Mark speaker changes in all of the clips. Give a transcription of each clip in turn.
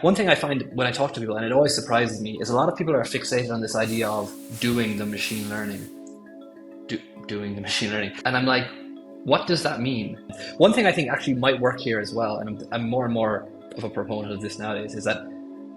Speaker 1: One thing I find when I talk to people, and it always surprises me, is a lot of people are fixated on this idea of doing the machine learning. Doing the machine learning. And I'm like, what does that mean? One thing I think actually might work here as well, and I'm more and more of a proponent of this nowadays, is that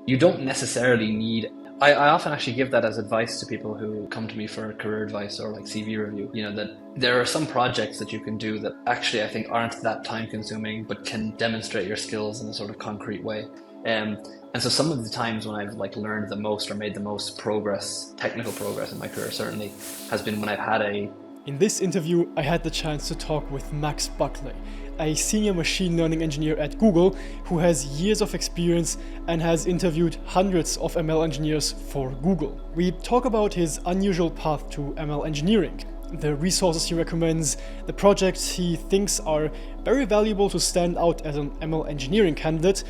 Speaker 1: you don't necessarily need... I often actually give that as advice to people who come to me for career advice or like CV review, you know, that there are some projects that you can do that actually I think aren't that time consuming, but can demonstrate your skills in a sort of concrete way. And so some of the times when I've like learned the most or made the most progress, technical progress in my career certainly, has been when I've had a...
Speaker 2: In this interview, I had the chance to talk with Max Buckley, a senior machine learning engineer at Google who has years of experience and has interviewed hundreds of ML engineers for Google. We talk about his unusual path to ML engineering, the resources he recommends, the projects he thinks are very valuable to stand out as an ML engineering candidate,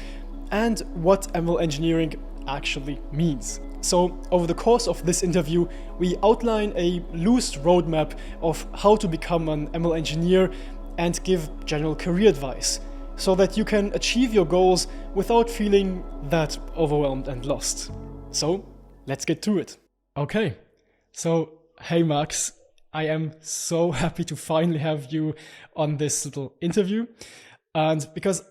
Speaker 2: and what ML engineering actually means. So, over the course of this interview, we outline a loose roadmap of how to become an ML engineer and give general career advice, so that you can achieve your goals without feeling that overwhelmed and lost. So, let's get to it. Okay, so hey Max, I am so happy to finally have you on this little interview, and because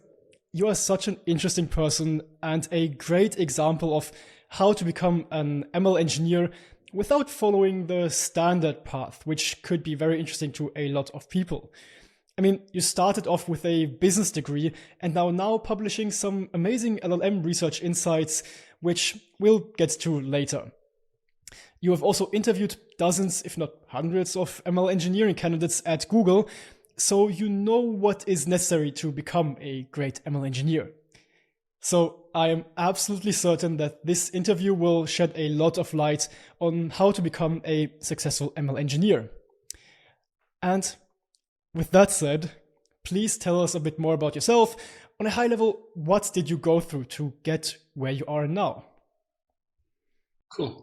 Speaker 2: you are such an interesting person and a great example of how to become an ML engineer without following the standard path, which could be very interesting to a lot of people. I mean, you started off with a business degree and now publishing some amazing LLM research insights, which we'll get to later. You have also interviewed dozens, if not hundreds, of ML engineering candidates at Google, so you know what is necessary to become a great ML engineer. So I am absolutely certain that this interview will shed a lot of light on how to become a successful ML engineer. And with that said, please tell us a bit more about yourself. On a high level, what did you go through to get where you are now?
Speaker 1: Cool.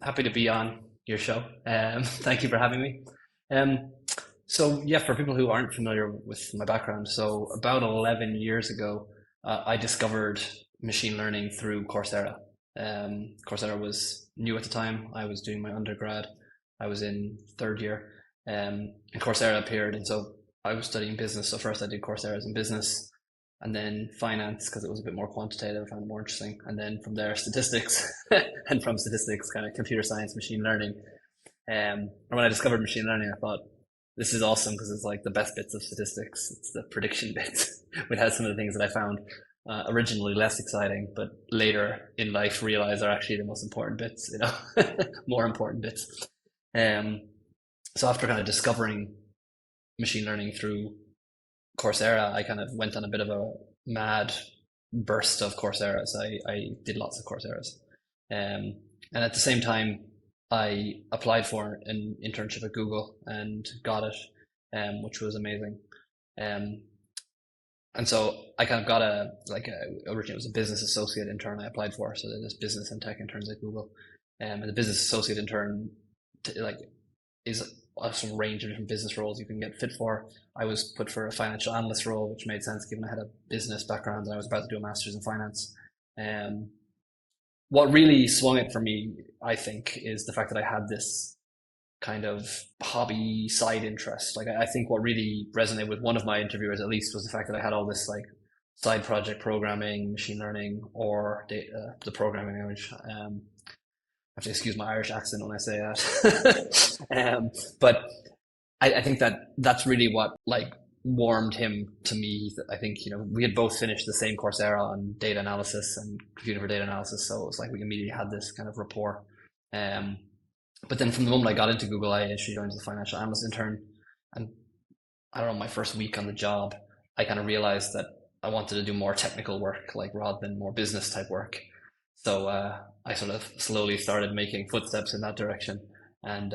Speaker 1: Happy to be on your show. Thank you for having me. So yeah, for people who aren't familiar with my background, so about 11 years ago, I discovered machine learning through Coursera. Coursera was new at the time. I was doing my undergrad. I was in third year, and Coursera appeared, and so I was studying business. So first I did Coursera's in business, and then finance because it was a bit more quantitative. I found it more interesting, and then from there statistics, and from statistics kind of computer science, machine learning. And when I discovered machine learning, I thought, this is awesome because it's like the best bits of statistics. It's the prediction bits, which has some of the things that I found originally less exciting, but later in life realize are actually the most important bits, you know, more important bits. So after kind of discovering machine learning through Coursera, I kind of went on a bit of a mad burst of Coursera's. I did lots of Coursera's. And at the same time, I applied for an internship at Google and got it, which was amazing. And so I kind of got originally it was a business associate intern I applied for. So there's business and tech interns at Google. And the business associate intern is a range of different business roles you can get fit for. I was put for a financial analyst role, which made sense given I had a business background and I was about to do a master's in finance. What really swung it for me, I think, is the fact that I had this kind of hobby side interest. Like, I think what really resonated with one of my interviewers, at least, was the fact that I had all this like side project programming, machine learning, or the programming language. I have to excuse my Irish accent when I say that. But I think that's really what like warmed him to me. I think, you know, we had both finished the same Coursera on data analysis and computer for data analysis, so it was like we immediately had this kind of rapport. But then from the moment I got into Google, I initially joined as a financial analyst intern, and I don't know, my first week on the job, I kind of realized that I wanted to do more technical work, like rather than more business type work. So I sort of slowly started making footsteps in that direction, and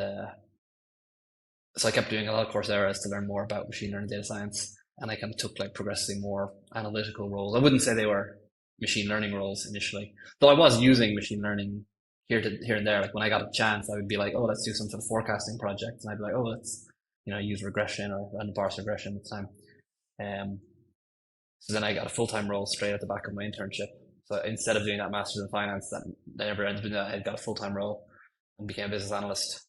Speaker 1: so I kept doing a lot of Coursera's to learn more about machine learning, data science, and I kind of took like progressively more analytical roles. I wouldn't say they were machine learning roles initially, though I was using machine learning here and there. Like when I got a chance, I would be like, oh, let's do some sort of forecasting project, and I'd be like, oh, let's use regression or random parse regression at the time. So then I got a full-time role straight at the back of my internship, So instead of doing that master's in finance, that I never ended up doing that. I got a full-time role and became a business analyst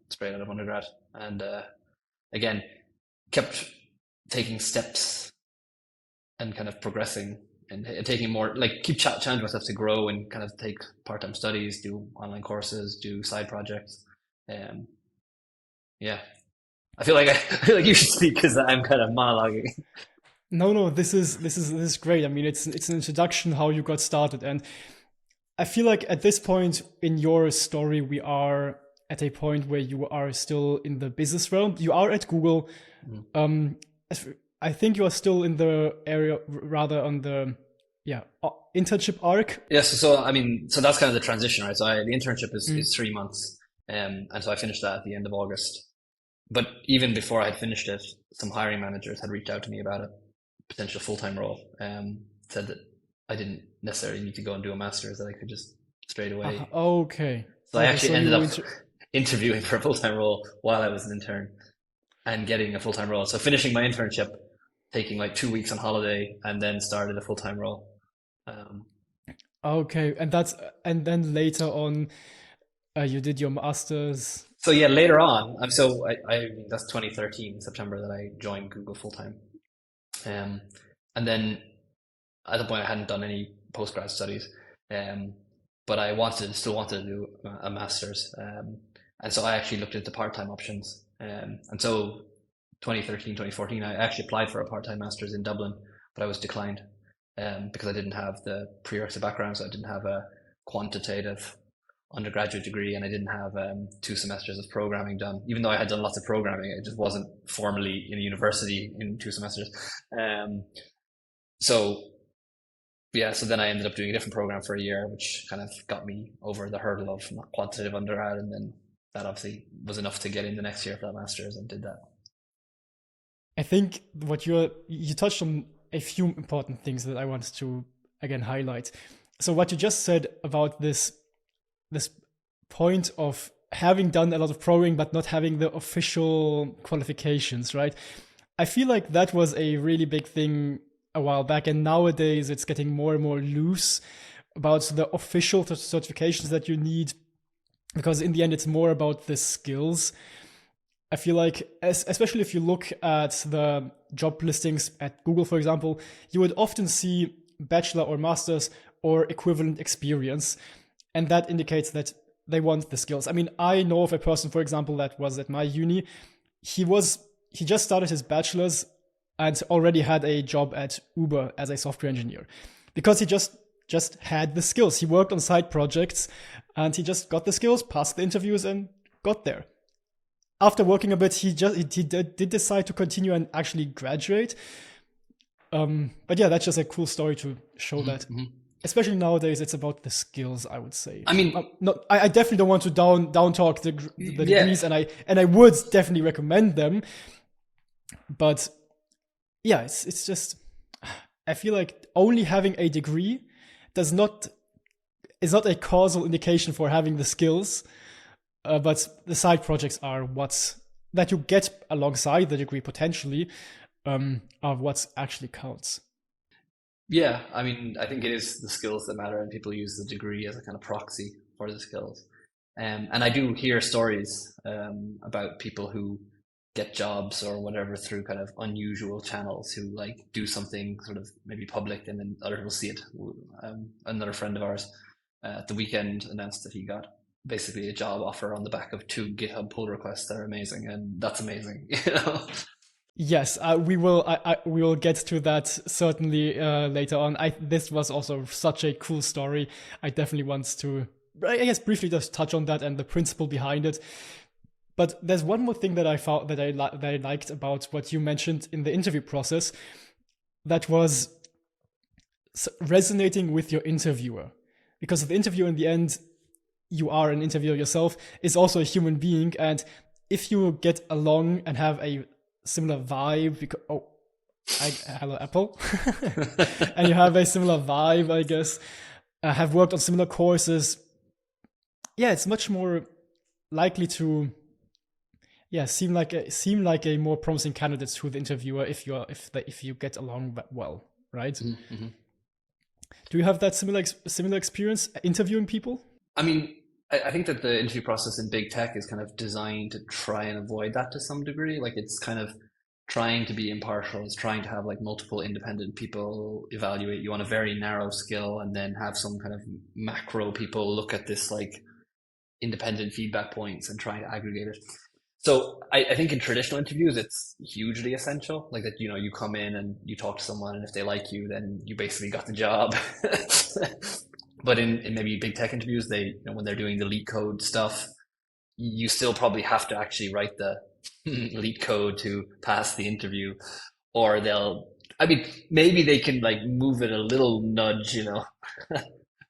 Speaker 1: straight out of undergrad. And again, kept taking steps and kind of progressing and taking more, like keep challenging myself to grow and kind of take part-time studies, do online courses, do side projects. Yeah, I feel like I feel like you should speak because I'm kind of monologuing.
Speaker 2: No, this is great. I mean, it's an introduction how you got started, and I feel like at this point in your story, we are at a point where you are still in the business realm. You are at Google. Um, I think you are still in the area, rather on the internship arc.
Speaker 1: Yes, so I mean, so that's kind of the transition, right? So the internship is 3 months, and so I finished that at the end of August. But even before I had finished it, some hiring managers had reached out to me about a potential full-time role. Said that I didn't necessarily need to go and do a master's; that I could just straight away.
Speaker 2: Okay.
Speaker 1: So I actually ended up interviewing for a full-time role while I was an intern and getting a full-time role. So finishing my internship, taking like 2 weeks on holiday, and then started a full-time role.
Speaker 2: Okay, and then later on, you did your master's.
Speaker 1: So yeah, later on, I that's 2013 September that I joined Google full-time. And then at the point I hadn't done any postgrad studies, but I still wanted to do a master's. And so I actually looked into part-time options. And so 2013, 2014, I actually applied for a part-time master's in Dublin, but I was declined because I didn't have the prerequisite background. So I didn't have a quantitative undergraduate degree, and I didn't have 2 semesters of programming done. Even though I had done lots of programming, it just wasn't formally in a university in 2 semesters. So then I ended up doing a different program for a year, which kind of got me over the hurdle of quantitative undergrad, and then that obviously was enough to get in the next year for that master's, and did that.
Speaker 2: I think you touched on a few important things that I wanted to again highlight. So what you just said about this point of having done a lot of programming but not having the official qualifications, right? I feel like that was a really big thing a while back, and nowadays it's getting more and more loose about the official certifications that you need, because in the end it's more about the skills. I feel like, especially if you look at the job listings at Google, for example, you would often see bachelor or master's or equivalent experience. And that indicates that they want the skills. I mean, I know of a person, for example, that was at my uni. He just started his bachelor's and already had a job at Uber as a software engineer, because he just had the skills. He worked on side projects and he just got the skills, passed the interviews, and got there. After working a bit, he did decide to continue and actually graduate. But yeah, that's just a cool story to show that. Especially nowadays, it's about the skills, I would say.
Speaker 1: I mean,
Speaker 2: I definitely don't want to down talk the degrees, and I would definitely recommend them. But yeah, it's just, I feel like only having a degree is not a causal indication for having the skills. But the side projects are that you get alongside the degree potentially, are what actually counts.
Speaker 1: Yeah, I mean, I think it is the skills that matter, and people use the degree as a kind of proxy for the skills. And I do hear stories about people who get jobs or whatever through kind of unusual channels, who like do something sort of maybe public and then other people see it. Another friend of ours at the weekend announced that he got basically a job offer on the back of 2 GitHub pull requests that are amazing, and that's amazing, you know?
Speaker 2: Yes, we will get to that certainly later on. This was also such a cool story. I definitely want to, I guess, briefly just touch on that and the principle behind it. But there's one more thing that I found that I liked about what you mentioned in the interview process, that was resonating with your interviewer, because the interviewer, in the end, you are an interviewer yourself, is also a human being, and if you get along and have a similar vibe, hello Apple, and you have a similar vibe, I guess, have worked on similar courses, yeah, it's much more likely to seem like a more promising candidate to the interviewer if you get along well, right? Do you have that similar experience interviewing people?
Speaker 1: I mean, I think that the interview process in big tech is kind of designed to try and avoid that to some degree. Like it's kind of trying to be impartial. It's trying to have like multiple independent people evaluate you on a very narrow skill, and then have some kind of macro people look at this like independent feedback points and try to aggregate it. So I think in traditional interviews, it's hugely essential. Like that, you come in and you talk to someone, and if they like you, then you basically got the job. But in maybe big tech interviews, when they're doing the leak code stuff, you still probably have to actually write the leak code to pass the interview, or I mean, maybe they can like move it a little nudge.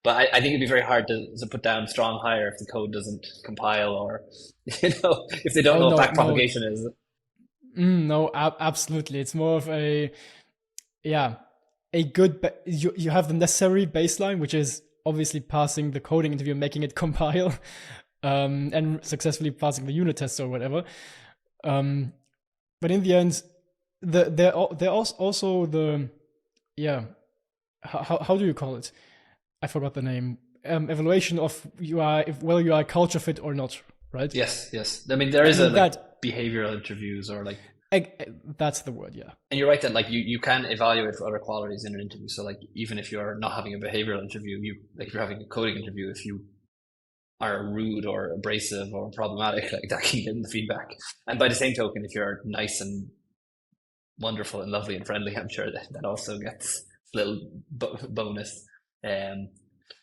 Speaker 1: But I think it'd be very hard to put down strong hire if the code doesn't compile, or if they don't
Speaker 2: Oh
Speaker 1: know what
Speaker 2: no, no,
Speaker 1: backpropagation is.
Speaker 2: no, absolutely. It's more of yeah, a good. You have the necessary baseline, which is obviously passing the coding interview, making it compile, and successfully passing the unit test or whatever. But in the end, there also the yeah. How do you call it? I forgot the name. Evaluation of whether you are a culture fit or not, right?
Speaker 1: Yes, yes. I mean, there is
Speaker 2: And
Speaker 1: a
Speaker 2: in
Speaker 1: like
Speaker 2: that,
Speaker 1: behavioral interviews or like,
Speaker 2: that's the word, yeah.
Speaker 1: and you're right that like you can evaluate for other qualities in an interview. So like even if you're not having a behavioral interview, if you're having a coding interview, if you are rude or abrasive or problematic, like that can get in the feedback. And by the same token, if you're nice and wonderful and lovely and friendly, I'm sure that also gets a little bonus.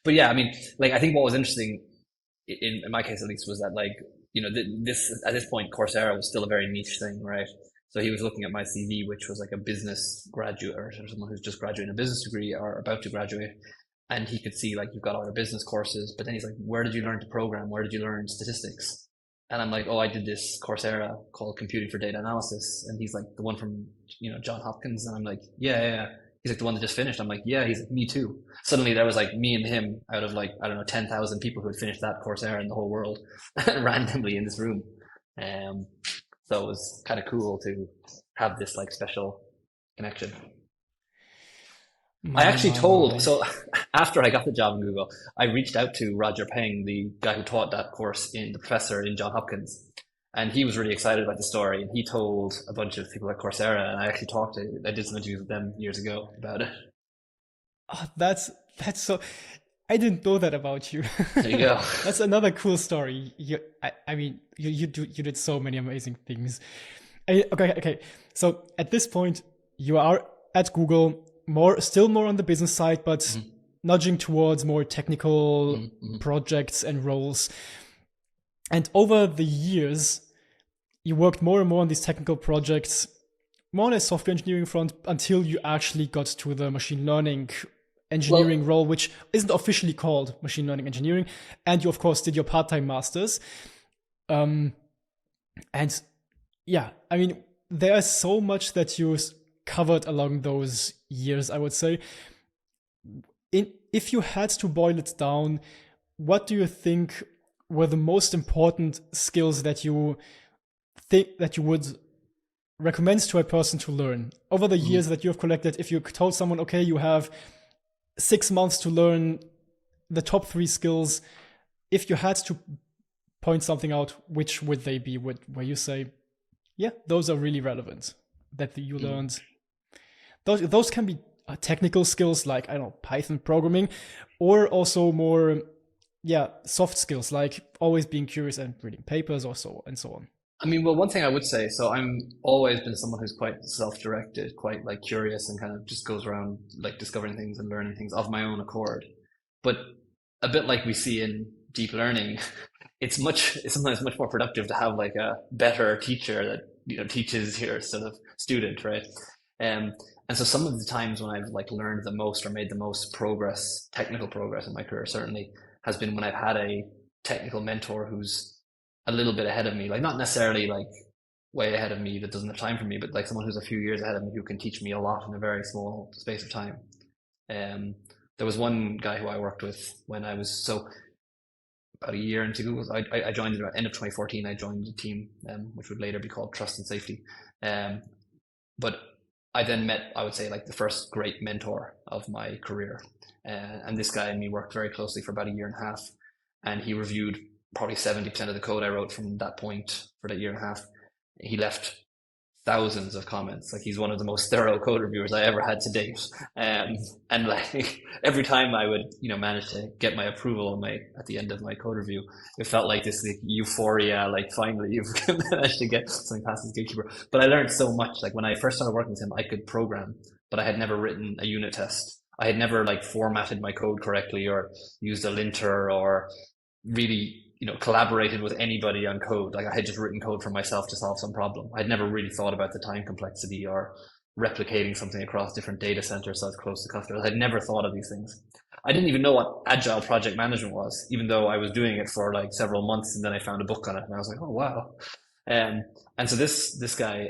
Speaker 1: But yeah, I mean, like I think what was interesting in my case at least was that like this at this point Coursera was still a very niche thing, right? So he was looking at my CV, which was like a business graduate or someone who's just graduating a business degree or about to graduate, and he could see like you've got all your business courses, but then he's like, where did you learn to program? Where did you learn statistics? And I'm like, oh, I did this Coursera called Computing for Data Analysis, and he's like, the one from John Hopkins, and I'm like, yeah, yeah, yeah. He's like, the one that just finished. I'm like, yeah. He's like, me too. Suddenly there was like me and him out of like, I don't know, 10,000 people who had finished that Coursera in the whole world randomly in this room. So it was kind of cool to have this like special connection. I actually told,
Speaker 2: My.
Speaker 1: so after I got the job in Google, I reached out to Roger Peng, the guy who taught that course the professor in John Hopkins. And he was really excited about the story. And he told a bunch of people at Coursera, and I actually I did some interviews with them years ago about it.
Speaker 2: Oh, that's so. I didn't know that about you.
Speaker 1: There you go.
Speaker 2: That's another cool story. I mean, you did so many amazing things. Okay. So at this point, you are at Google, still more on the business side, but nudging towards more technical projects and roles. And over the years, you worked more and more on these technical projects, more on a software engineering front, until you actually got to the machine learning engineering role, which isn't officially called machine learning engineering. And you, of course, did your part-time masters. And yeah, I mean, there is so much that you covered along those years, I would say. If you had to boil it down, what do you think were the most important skills that you think that you would recommend to a person to learn over the years that you have collected? If you told someone, okay, you have 6 months to learn the top 3 skills, if you had to point something out, which would they be? Where you say, yeah, those are really relevant that you learned. Those can be technical skills like, I don't know, Python programming, or also more soft skills like always being curious and reading papers or so and so on.
Speaker 1: I mean, well, one thing I would say, so I'm always been someone who's quite self-directed, quite like curious, and kind of just goes around like discovering things and learning things of my own accord. But a bit like we see in deep learning, it's sometimes much more productive to have like a better teacher that teaches your sort of student, right? And so some of the times when I've like learned the most or made the most technical progress in my career, certainly, has been when I've had a technical mentor who's a little bit ahead of me, like not necessarily like way ahead of me that doesn't have time for me, but like someone who's a few years ahead of me who can teach me a lot in a very small space of time. There was one guy who I worked with when I was about a year into Google. I joined at the end of 2014. I joined the team, which would later be called Trust and Safety. But I then met, I would say, like the first great mentor of my career. And this guy and me worked very closely for about a year and a half. And he reviewed probably 70% of the code I wrote from that point for that year and a half. He left thousands of comments. Like he's one of the most thorough code reviewers I ever had to date. And like every time I would, manage to get my approval on at the end of my code review, it felt like this like, euphoria, like finally you've managed to get something past this gatekeeper. But I learned so much. Like when I first started working with him, I could program, but I had never written a unit test. I had never like formatted my code correctly or used a linter or really collaborated with anybody on code. Like I had just written code for myself to solve some problem. I'd never really thought about the time complexity or replicating something across different data centers so it's close to customers. I'd never thought of these things. I didn't even know what agile project management was, even though I was doing it for like several months, and then I found a book on it and I was like, oh wow. And so this guy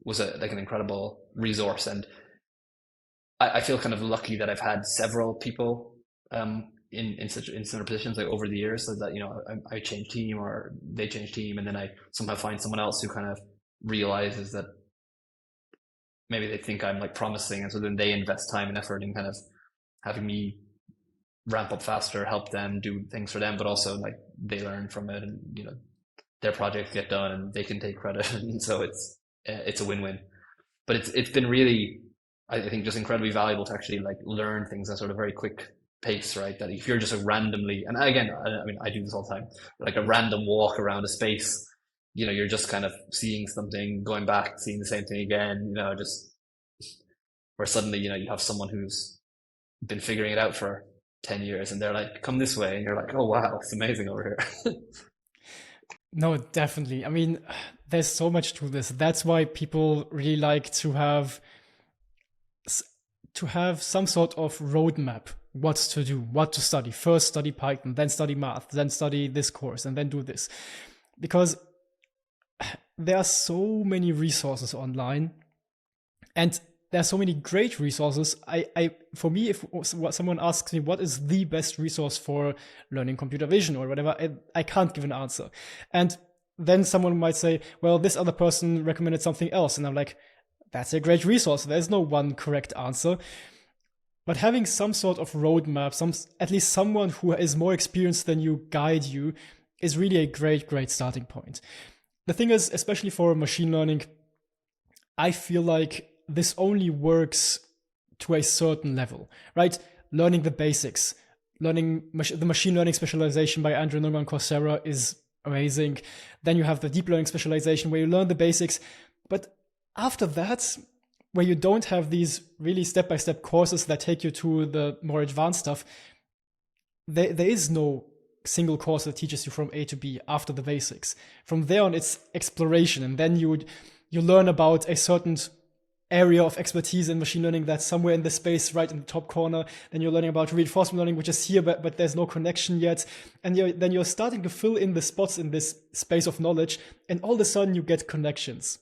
Speaker 1: was like an incredible resource, and I feel kind of lucky that I've had several people in similar positions like over the years, so that I change team or they change team, and then I somehow find someone else who kind of realizes that maybe they think I'm like promising, and so then they invest time and effort in kind of having me ramp up faster, help them do things for them, but also like they learn from it, and their projects get done and they can take credit, and so it's a win-win. But it's been really, I think, just incredibly valuable to actually like learn things at sort of very quick pace, right? That if you're just randomly, and again, I mean, I do this all the time, like a random walk around a space, you're just kind of seeing something, going back, seeing the same thing again, just where suddenly, you have someone who's been figuring it out for 10 years and they're like, come this way. And you're like, oh, wow, it's amazing over here.
Speaker 2: No, definitely. I mean, there's so much to this. That's why people really like to have some sort of roadmap, what to do, what to study. First study Python, then study math, then study this course, and then do this. Because there are so many resources online, and there are so many great resources. For me, if someone asks me what is the best resource for learning computer vision or whatever, I can't give an answer. And then someone might say, well, this other person recommended something else. And I'm like, that's a great resource. There's no one correct answer. But having some sort of roadmap, at least someone who is more experienced than you guide you, is really a great, great starting point. The thing is, especially for machine learning, I feel like this only works to a certain level, right? Learning the basics, learning the machine learning specialization by Andrey on Coursera is amazing. Then you have the deep learning specialization where you learn the basics. But after that, where you don't have these really step-by-step courses that take you to the more advanced stuff, there is no single course that teaches you from A to B after the basics. From there on, it's exploration. And then you learn about a certain area of expertise in machine learning that's somewhere in the space right in the top corner. Then you're learning about reinforcement learning, which is here, but there's no connection yet. And then you're starting to fill in the spots in this space of knowledge, and all of a sudden you get connections.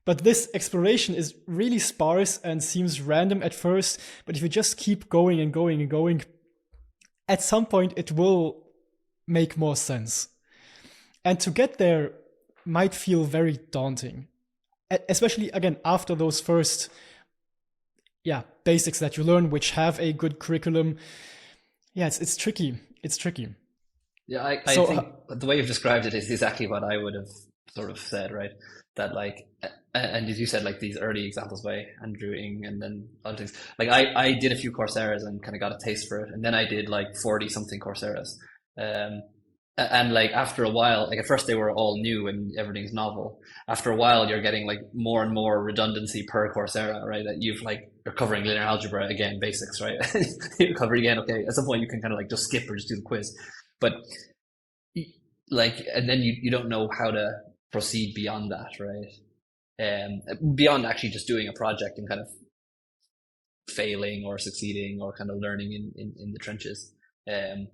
Speaker 2: But this exploration is really sparse and seems random at first, but if you just keep going and going and going, at some point it will make more sense. And to get there might feel very daunting, especially, again, after those first basics that you learn, which have a good curriculum. Yeah, it's tricky. It's tricky.
Speaker 1: Yeah, I think the way you've described it is exactly what I would have sort of said, right? That like, and as you said, like these early examples by Andrew Ng and then other things, like I did a few Coursera's and kind of got a taste for it. And then I did like 40 something Coursera's. And like after a while, like at first they were all new and everything's novel. After a while, you're getting like more and more redundancy per Coursera, right? That you're covering linear algebra again, basics, right? You cover again. Okay, at some point you can kind of like just skip or just do the quiz, but like, and then you don't know how to proceed beyond that, right? Beyond actually just doing a project and kind of failing or succeeding or kind of learning in the trenches. And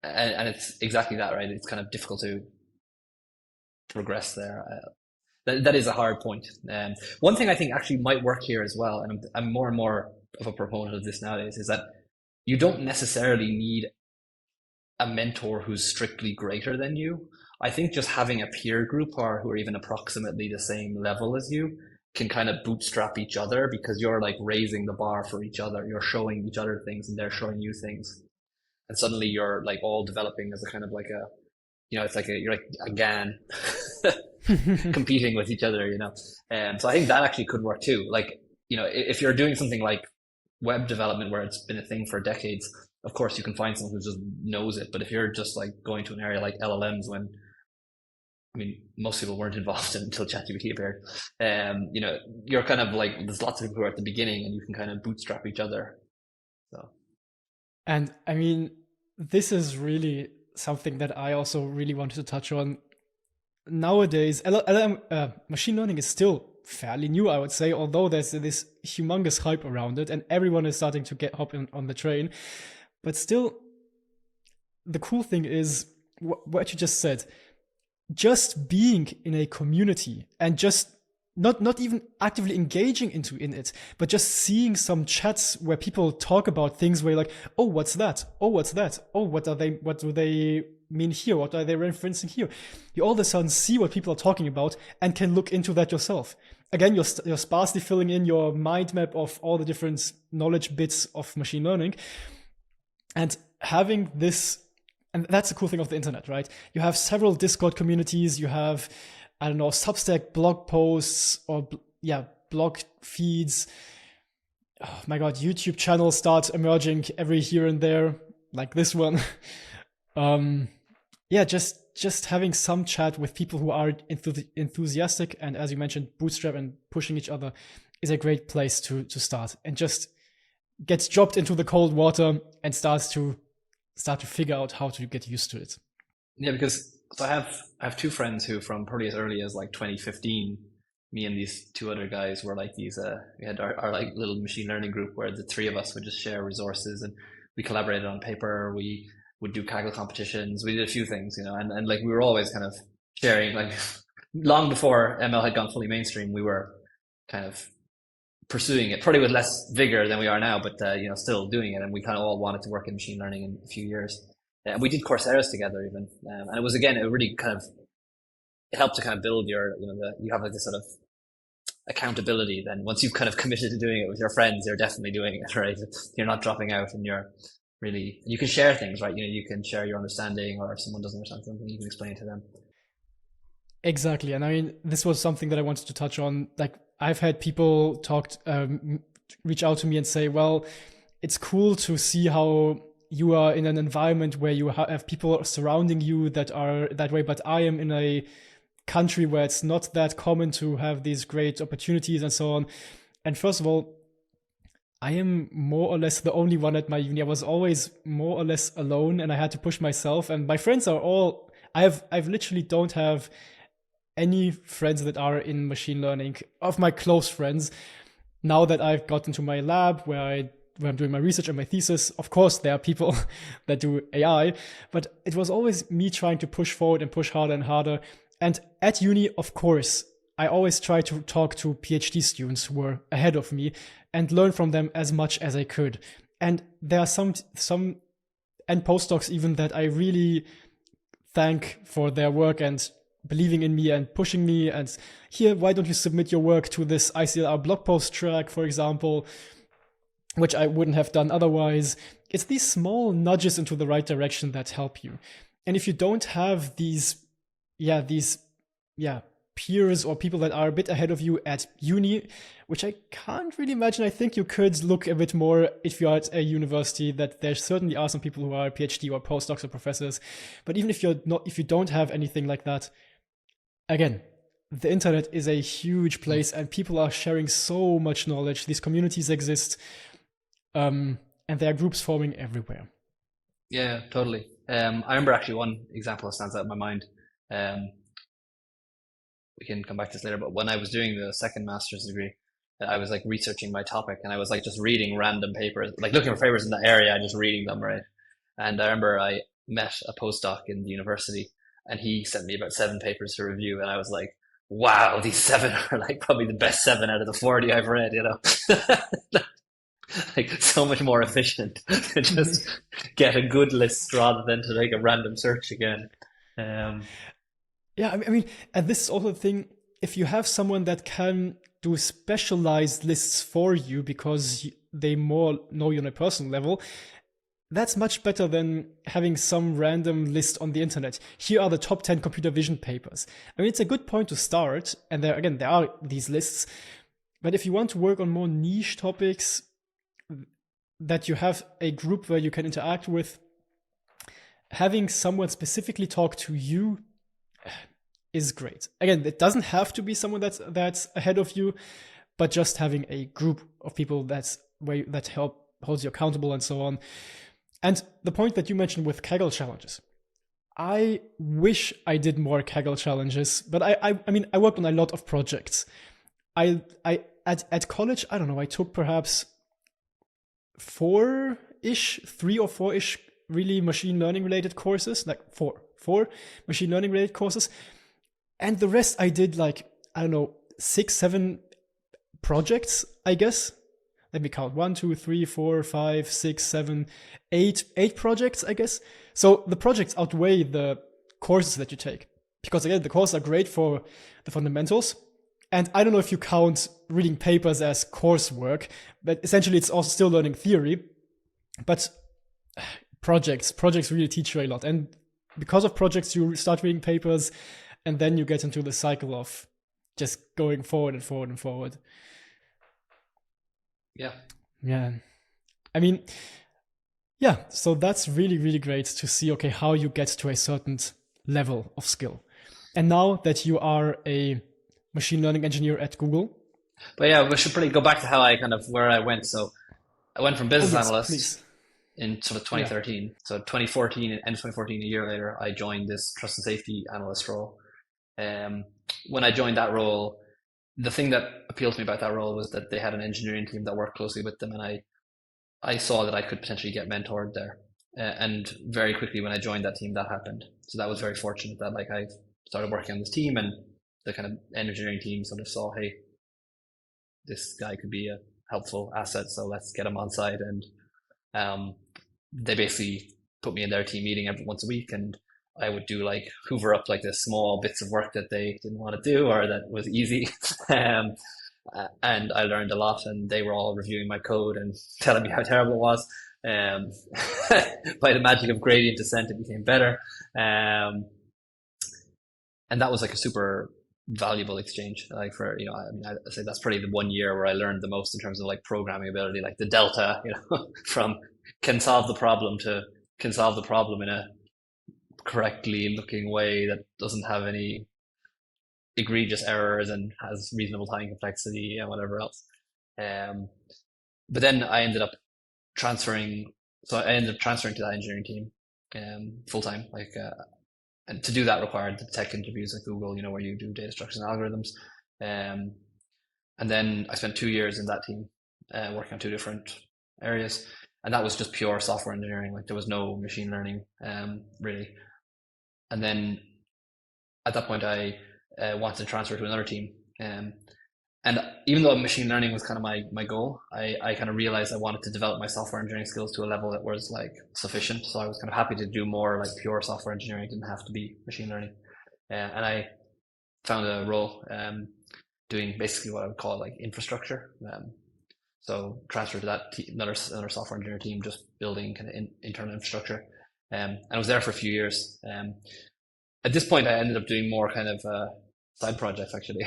Speaker 1: it's exactly that, right? It's kind of difficult to progress there. That is a hard point. One thing I think actually might work here as well, and I'm more and more of a proponent of this nowadays, is that you don't necessarily need a mentor who's strictly greater than you. I think just having a peer group or who are even approximately the same level as you can kind of bootstrap each other because you're like raising the bar for each other. You're showing each other things and they're showing you things. And suddenly you're like all developing as a kind of like a, it's like you're like a GAN competing with each other, And so I think that actually could work too. Like, if you're doing something like web development where it's been a thing for decades, of course you can find someone who just knows it. But if you're just like going to an area like LLMs when, most people weren't involved until ChatGPT appeared. You're kind of like, there's lots of people who are at the beginning and you can kind of bootstrap each other. So.
Speaker 2: And this is really something that I also really wanted to touch on. Nowadays, machine learning is still fairly new, I would say, although there's this humongous hype around it and everyone is starting to hop on the train. But still, the cool thing is what you just said. Just being in a community and just not even actively engaging in it, but just seeing some chats where people talk about things where you're like, oh, what's that? Oh, what's that? Oh, what do they mean here? What are they referencing here? You all of a sudden see what people are talking about and can look into that yourself. Again, you're sparsely filling in your mind map of all the different knowledge bits of machine learning. And having this, and that's the cool thing of the internet, right? You have several Discord communities, you have, Substack blog posts or blog feeds. Oh my God, YouTube channels start emerging every here and there, like this one. Just having some chat with people who are enthusiastic and, as you mentioned, bootstrap and pushing each other is a great place to start, and just gets dropped into the cold water and starts to figure out how to get used to it.
Speaker 1: Yeah, because so I have two friends who, from probably as early as like 2015, me and these two other guys were like these. We had our like little machine learning group where the three of us would just share resources and we collaborated on paper. We would do Kaggle competitions. We did a few things, and like we were always kind of sharing. Like long before ML had gone fully mainstream, we were kind of pursuing it, probably with less vigor than we are now, but still doing it. And we kind of all wanted to work in machine learning in a few years. And we did Coursera's together even, and it was again it really kind of it helped to kind of build your you have like this sort of accountability. Then once you've kind of committed to doing it with your friends, you're definitely doing it, right? You're not dropping out, and you can share things, right? You can share your understanding, or if someone doesn't understand something, you can explain it to them.
Speaker 2: Exactly, and this was something that I wanted to touch on. Like I've had people reach out to me and say, well, it's cool to see how you are in an environment where you have people surrounding you that are that way, but I am in a country where it's not that common to have these great opportunities and so on. And first of all, I am more or less the only one at my uni. I was always more or less alone, and I had to push myself. And my friends are all I've literally don't have any friends that are in machine learning of my close friends. Now that I've got into my lab where I'm doing my research and my thesis, of course, there are people that do AI, but it was always me trying to push forward and push harder and harder. And at uni, of course, I always try to talk to PhD students who were ahead of me and learn from them as much as I could. And there are some and postdocs even that I really thank for their work and believing in me and pushing me. And here, why don't you submit your work to this ICLR blog post track, for example, which I wouldn't have done otherwise. It's these small nudges into the right direction that help you. And if you don't have these peers or people that are a bit ahead of you at uni, which I can't really imagine. I think you could look a bit more if you're at a university, that there certainly are some people who are PhD or postdocs or professors. But even if you don't have anything like that, again, the internet is a huge place and people are sharing so much knowledge. These communities exist, and there are groups forming everywhere.
Speaker 1: Yeah, totally. I remember actually one example that stands out in my mind. We can come back to this later, but when I was doing the second master's degree, I was like researching my topic and I was like just reading random papers, like looking for papers in that area and just reading them, right? And I remember I met a postdoc in the university and he sent me about 7 papers to review, and I was like, wow, these 7 are like probably the best 7 out of the 40 I've read, like so much more efficient to just get a good list rather than to like a random search again.
Speaker 2: Yeah, I mean, and this is also the thing, if you have someone that can do specialized lists for you because they more know you on a personal level, that's much better than having some random list on the internet. Here are the top 10 computer vision papers. I mean, it's a good point to start. And there are these lists. But if you want to work on more niche topics that you have a group where you can interact with, having someone specifically talk to you is great. Again, it doesn't have to be someone that's ahead of you, but just having a group of people that holds you accountable and so on. And the point that you mentioned with Kaggle challenges, I wish I did more Kaggle challenges, but I mean, I worked on a lot of projects. At college, I don't know, I took perhaps 3 or 4-ish really machine learning related courses, like four machine learning related courses. And the rest I did like, I don't know, 6, 7 projects, I guess. Let me count. 1, 2, 3, 4, 5, 6, 7, 8 projects, I guess. So the projects outweigh the courses that you take. Because again, the courses are great for the fundamentals. And I don't know if you count reading papers as coursework, but essentially it's also still learning theory. But projects really teach you a lot. And because of projects, you start reading papers, and then you get into the cycle of just going forward and forward and forward. Yeah. I mean, yeah, so that's really, really great to see, okay, how you get to a certain level of skill. And now that you are a machine learning engineer at Google.
Speaker 1: But yeah, we should probably go back to where I went. So I went from business analyst in sort of 2013. Yeah. So 2014, end of 2014, a year later, I joined this trust and safety analyst role. When I joined that role, the thing that appealed to me about that role was that they had an engineering team that worked closely with them, and I saw that I could potentially get mentored there. And very quickly when I joined that team, that happened. So that was very fortunate that I started working on this team, and the kind of engineering team sort of saw, hey, this guy could be a helpful asset, so let's get him on side. And they basically put me in their team meeting once a week, and I would do hoover up the small bits of work that they didn't want to do or that was easy. And I learned a lot, and they were all reviewing my code and telling me how terrible it was. By the magic of gradient descent, it became better. And that was a super valuable exchange. I say that's probably the 1 year where I learned the most in terms of programming ability, the delta, from can solve the problem to can solve the problem in a correctly looking way that doesn't have any egregious errors and has reasonable time complexity and whatever else. But then I ended up transferring to that engineering team full time. And to do that required the tech interviews at Google, where you do data structures and algorithms. And then I spent 2 years in that team working on 2 different areas. And that was just pure software engineering. There was no machine learning really. And then at that point, I wanted to transfer to another team. And even though machine learning was kind of my goal, I kind of realized I wanted to develop my software engineering skills to a level that was sufficient. So I was kind of happy to do more pure software engineering. It didn't have to be machine learning. And I found a role doing basically what I would call infrastructure. So transferred to that another software engineer team, just building kind of internal infrastructure. And I was there for a few years. At this point, I ended up doing more kind of side projects, actually.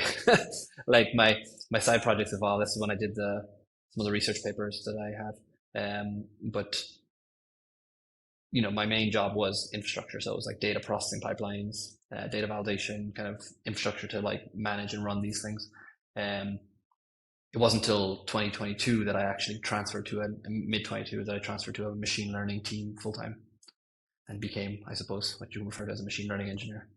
Speaker 1: My side projects evolved. This is when I did some of the research papers that I had. But my main job was infrastructure. So it was data processing pipelines, data validation, kind of infrastructure to manage and run these things. It wasn't until 2022 that I actually transferred to mid 22 that I transferred to a machine learning team full time and became, I suppose, what you refer to as a machine learning engineer.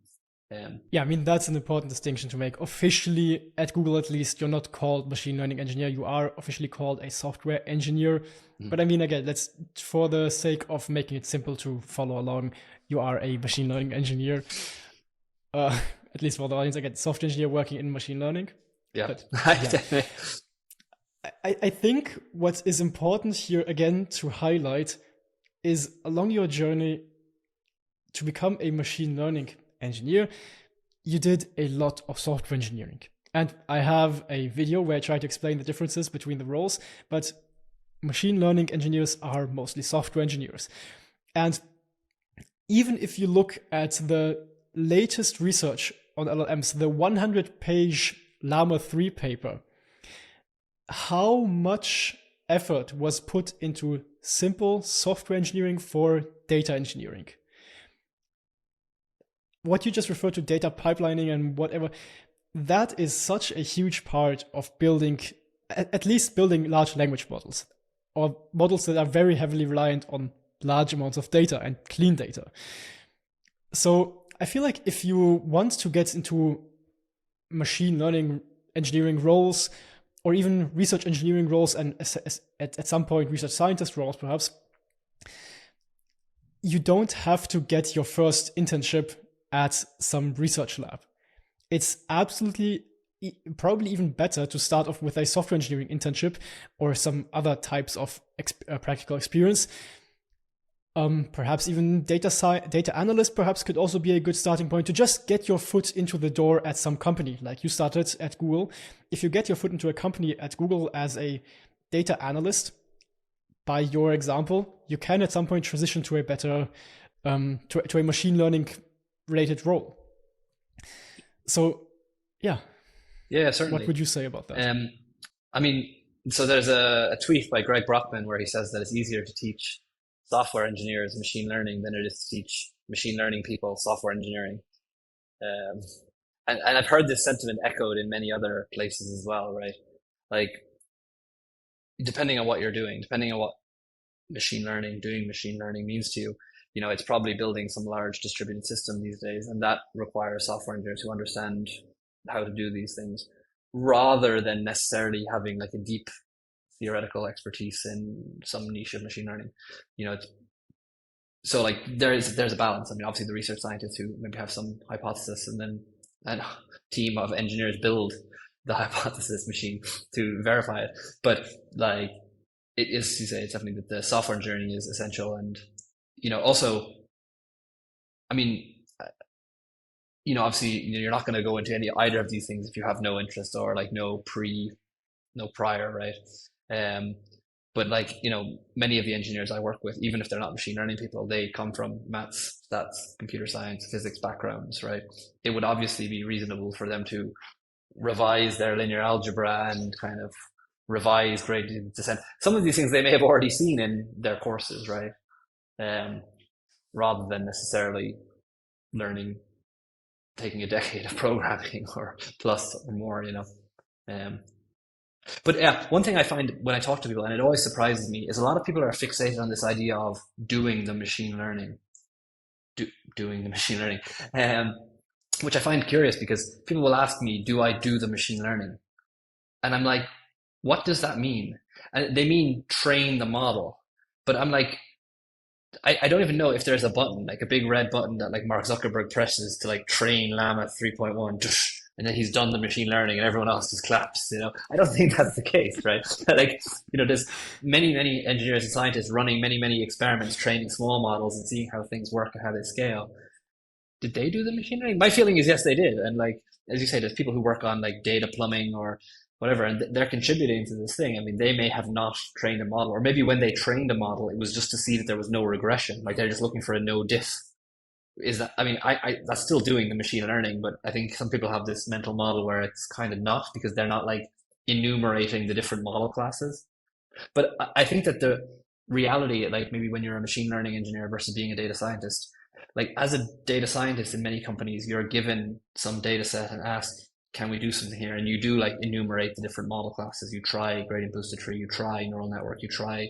Speaker 2: Yeah, I mean, that's an important distinction to make. Officially, at Google at least, you're not called machine learning engineer. You are officially called a software engineer. Mm-hmm. But I mean, again, for the sake of making it simple to follow along, you are a machine learning engineer. At least for the audience, again, software engineer working in machine learning.
Speaker 1: Yeah.
Speaker 2: But, yeah. I think what is important here, again, to highlight is along your journey to become a machine learning engineer, you did a lot of software engineering. And I have a video where I try to explain the differences between the roles, but machine learning engineers are mostly software engineers. And even if you look at the latest research on LLMs, the 100-page Llama 3 paper, how much effort was put into simple software engineering for data engineering? What you just referred to, data pipelining and whatever, that is such a huge part of building, at least building large language models, or models that are very heavily reliant on large amounts of data and clean data. So I feel like if you want to get into machine learning engineering roles, or even research engineering roles, and at some point research scientist roles perhaps, you don't have to get your first internship at some research lab. It's absolutely probably even better to start off with a software engineering internship or some other types of practical experience. Perhaps even data analyst perhaps could also be a good starting point to just get your foot into the door at some company, like you started at Google. If you get your foot into a company at Google as a data analyst, by your example, you can at some point transition to a better, to a machine learning related role. So, yeah.
Speaker 1: Yeah, certainly.
Speaker 2: What would you say about that?
Speaker 1: I mean, so there's a tweet by Greg Brockman where he says that it's easier to teach software engineers machine learning than it is to teach machine learning people software engineering. And I've heard this sentiment echoed in many other places as well, right? Like, depending on what you're doing, depending on what doing machine learning means to you, it's probably building some large distributed system these days, and that requires software engineers who understand how to do these things, rather than necessarily having like a deep theoretical expertise in some niche of machine learning. So like there's a balance. I mean, obviously the research scientists who maybe have some hypothesis, and then a team of engineers build the hypothesis machine to verify it. But like it is, you say, it's definitely that the software engineering is essential. And also, I mean, obviously, you're not going to go into either of these things if you have no interest or like no prior, right? But like, many of the engineers I work with, even if they're not machine learning people, they come from maths, stats, computer science, physics backgrounds, right? It would obviously be reasonable for them to revise their linear algebra and kind of revise gradient descent. Some of these things they may have already seen in their courses, right? Rather than necessarily taking a decade of programming or plus or more, But yeah, one thing I find when I talk to people, and it always surprises me, is a lot of people are fixated on this idea of doing the machine learning, which I find curious because people will ask me, do I do the machine learning? And I'm like, what does that mean? And they mean train the model. But I'm like, I don't even know if there's a button, like a big red button that like Mark Zuckerberg presses to like train Llama 3.1, and then he's done the machine learning and everyone else just claps, I don't think that's the case, right? Like, there's many engineers and scientists running many experiments, training small models and seeing how things work and how they scale. Did they do the machine learning? My feeling is yes, they did. And like, as you say, there's people who work on like data plumbing or whatever, and they're contributing to this thing. I mean, they may have not trained a model, or maybe when they trained a model, it was just to see that there was no regression. Like they're just looking for a no diff. Is that, I mean, I that's still doing the machine learning, but I think some people have this mental model where it's kind of not, because they're not like enumerating the different model classes. But I think that the reality, like maybe when you're a machine learning engineer versus being a data scientist, like as a data scientist in many companies, you're given some data set and asked, can we do something here? And you do like enumerate the different model classes. You try gradient boosted tree, you try neural network, you try,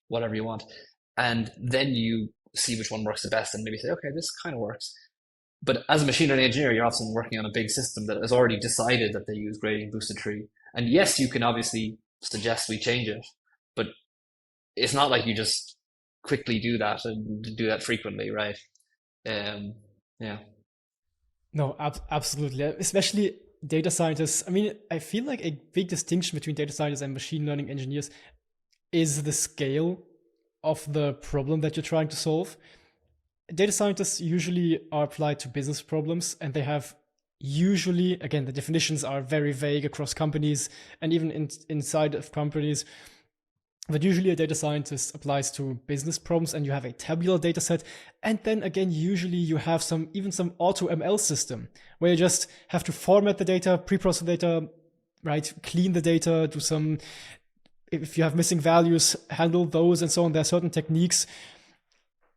Speaker 1: whatever you want. And then you see which one works the best and maybe say, okay, this kind of works. But as a machine learning engineer, you're often working on a big system that has already decided that they use gradient boosted tree. And yes, you can obviously suggest we change it, but it's not like you just quickly do that and do that frequently, right? Yeah.
Speaker 2: No, absolutely. Especially data scientists. I mean, I feel like a big distinction between data scientists and machine learning engineers is the scale of the problem that you're trying to solve. Data scientists usually are applied to business problems, and they have usually, again, the definitions are very vague across companies and even inside of companies. But usually a data scientist applies to business problems and you have a tabular data set. And then again, usually you have even some auto ML system where you just have to format the data, pre-process the data, right? Clean the data, do some, if you have missing values, handle those and so on. There are certain techniques.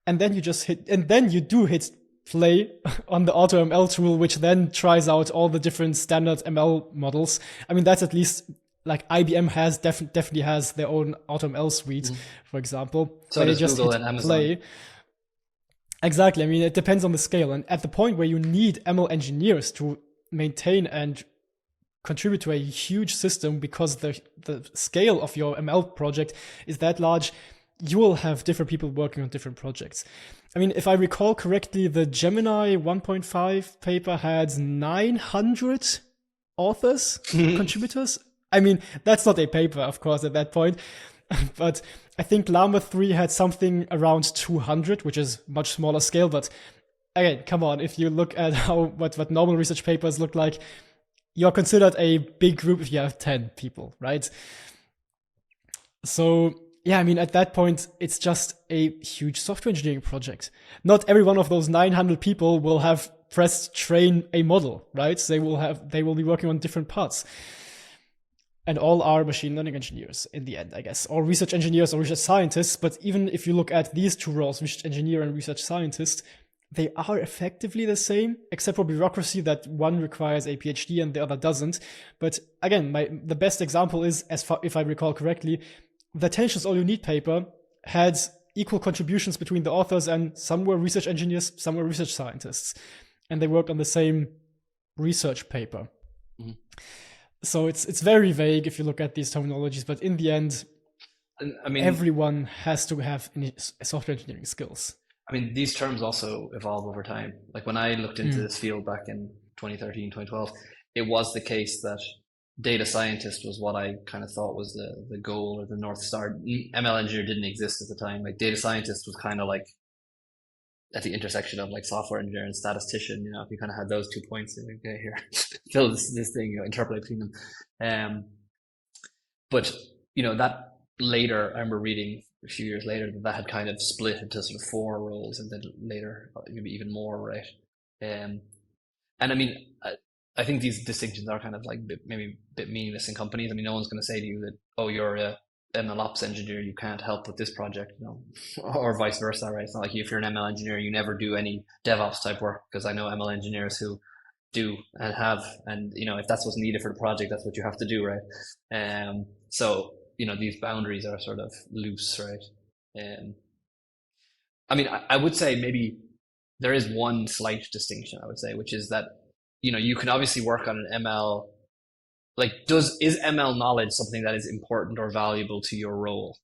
Speaker 2: And then you hit play on the auto ML tool, which then tries out all the different standard ML models. I mean, that's at least like IBM has definitely has their own AutoML suite, for example.
Speaker 1: So does Google and Amazon. Play.
Speaker 2: Exactly. I mean, it depends on the scale. And at the point where you need ML engineers to maintain and contribute to a huge system because the scale of your ML project is that large, you will have different people working on different projects. I mean, if I recall correctly, the Gemini 1.5 paper had 900 authors, contributors. I mean, that's not a paper, of course, at that point. But I think Llama 3 had something around 200, which is much smaller scale. But again, come on, if you look at what normal research papers look like, you're considered a big group if you have 10 people, right? So, yeah, I mean, at that point, it's just a huge software engineering project. Not every one of those 900 people will have pressed train a model, right? They will be working on different parts. And all are machine learning engineers in the end, I guess, or research engineers or research scientists. But even if you look at these two roles, research engineer and research scientist, they are effectively the same, except for bureaucracy that one requires a PhD and the other doesn't. But again, the best example is, if I recall correctly, the Attention's All You Need paper had equal contributions between the authors, and some were research engineers, some were research scientists, and they worked on the same research paper. Mm-hmm. So it's very vague if you look at these terminologies, but in the end, I mean, everyone has to have software engineering skills.
Speaker 1: I mean, these terms also evolve over time. Like when I looked into this field back in 2013, 2012, it was the case that data scientist was what I kind of thought was the goal or the North Star. ML engineer didn't exist at the time. Like data scientist was kind of like at the intersection of like software engineer and statistician. You know, if you kind of had those 2 points, like, okay, here, fill this thing, you know, interpolate between them. But you know, that later, I remember reading a few years later that had kind of split into sort of 4 roles, and then later maybe even more, right? And I mean, I think these distinctions are kind of like maybe a bit meaningless in companies. I mean, no one's going to say to you that, oh, you're a ML ops engineer, you can't help with this project, you know, or vice versa, right? It's not like if you're an ML engineer, you never do any DevOps type work, because I know ML engineers who do and have, and you know, if that's what's needed for the project, that's what you have to do, right? So you know, these boundaries are sort of loose, right? I mean, I would say maybe there is one slight distinction, I would say, which is that, you know, you can obviously work on an ML, like is ML knowledge something that is important or valuable to your role?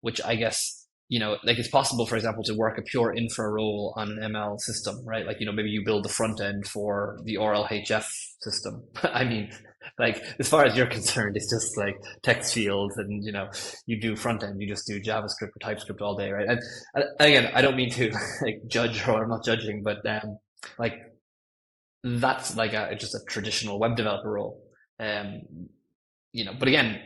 Speaker 1: Which I guess, you know, like it's possible, for example, to work a pure infra role on an ML system, right? Like, you know, maybe you build the front end for the RLHF system. I mean, like, as far as you're concerned, it's just like text fields and, you know, you do front end, you just do JavaScript or TypeScript all day, right? And again, I don't mean to like judge, or I'm not judging, but like that's like just a traditional web developer role. You know, but again,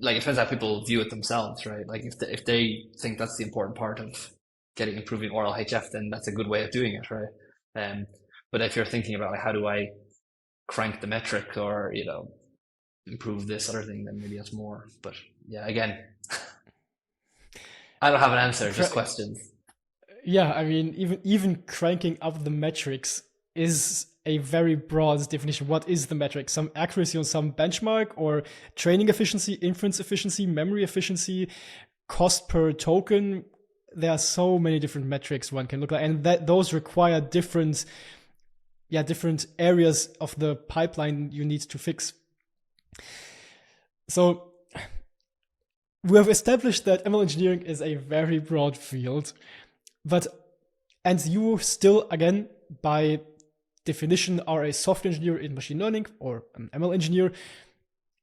Speaker 1: like it depends how people view it themselves, right? Like if they think that's the important part of improving RLHF, then that's a good way of doing it, right? But if you're thinking about like, how do I crank the metric or, you know, improve this other thing, then maybe that's more. But yeah, again, I don't have an answer, just questions.
Speaker 2: Yeah, I mean, even cranking up the metrics is a very broad definition. What is the metric? Some accuracy on some benchmark, or training efficiency, inference efficiency, memory efficiency, cost per token? There are so many different metrics one can look at, and those require different areas of the pipeline you need to fix. So we have established that ML engineering is a very broad field, and you still, again, by definition, are a software engineer in machine learning or an ML engineer,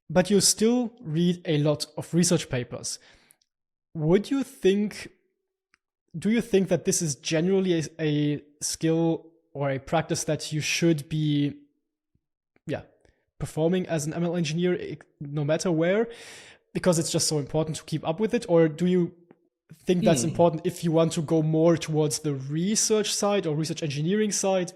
Speaker 2: but you still read a lot of research papers. Do you think that this is generally a skill or a practice that you should be performing as an ML engineer, no matter where, because it's just so important to keep up with it? Or do you think that's
Speaker 1: Hmm.
Speaker 2: important if you want to go more towards the research side or research engineering side?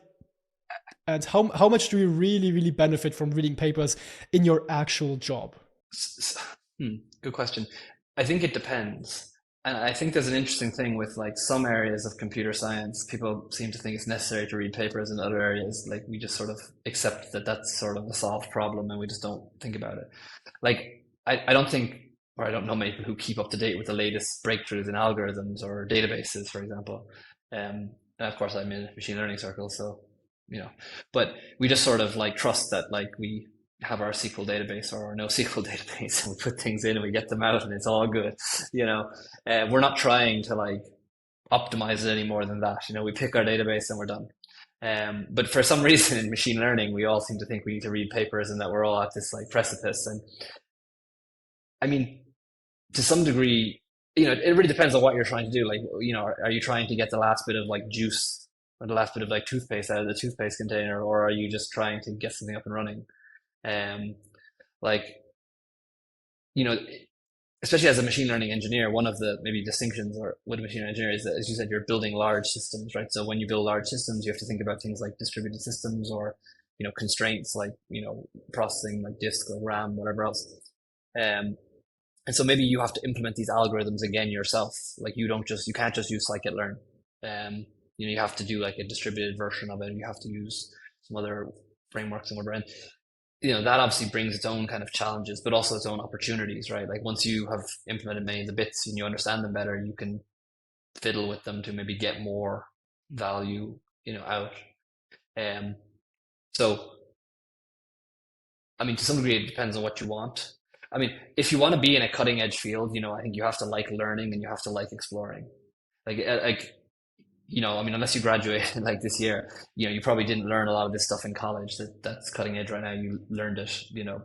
Speaker 2: And how much do you really benefit from reading papers in your actual job?
Speaker 1: Good question. I think it depends. And I think there's an interesting thing with like some areas of computer science, people seem to think it's necessary to read papers. In other areas, like we just sort of accept that that's sort of a solved problem and we just don't think about it. Like, I don't think, or I don't know many people who keep up to date with the latest breakthroughs in algorithms or databases, for example. And of course, I'm in a machine learning circle, so, you know, but we just sort of like trust that like we have our SQL database or our NoSQL database and we put things in and we get them out and it's all good, you know. We're not trying to like optimize it any more than that. You know, we pick our database and we're done. But for some reason in machine learning, we all seem to think we need to read papers and that we're all at this like precipice. And I mean, to some degree, you know, it really depends on what you're trying to do. Like, you know, are you trying to get the last bit of like juice or the last bit of like toothpaste out of the toothpaste container, or are you just trying to get something up and running? Um, like, you know, especially as a machine learning engineer, one of the maybe distinctions or with a machine learning engineer is that, as you said, you're building large systems, right? So when you build large systems, you have to think about things like distributed systems or, you know, constraints like, you know, processing like disk or RAM, whatever else. Um, and so maybe you have to implement these algorithms again yourself. Like you can't just use scikit-learn. You know, you have to do like a distributed version of it. You have to use some other frameworks and whatever. And you know, that obviously brings its own kind of challenges, but also its own opportunities, right? Like once you have implemented many of the bits and you understand them better, you can fiddle with them to maybe get more value, you know, out. Um, so, I mean, to some degree, it depends on what you want. I mean, if you want to be in a cutting edge field, you know, I think you have to like learning and you have to like exploring. Like, you know, I mean, unless you graduated like this year, you know, you probably didn't learn a lot of this stuff in college that's cutting edge right now. You learned it, you know,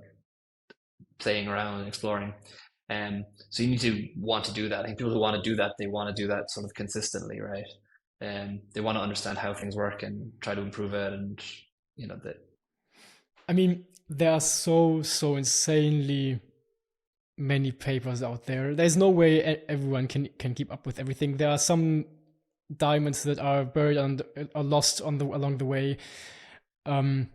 Speaker 1: playing around and exploring. So you need to want to do that. I think people who want to do that, they want to do that sort of consistently, right? They want to understand how things work and try to improve it, and you know that.
Speaker 2: I mean, there are so insanely many papers out there. There's no way everyone can keep up with everything. There are some diamonds that are buried are lost along the way. And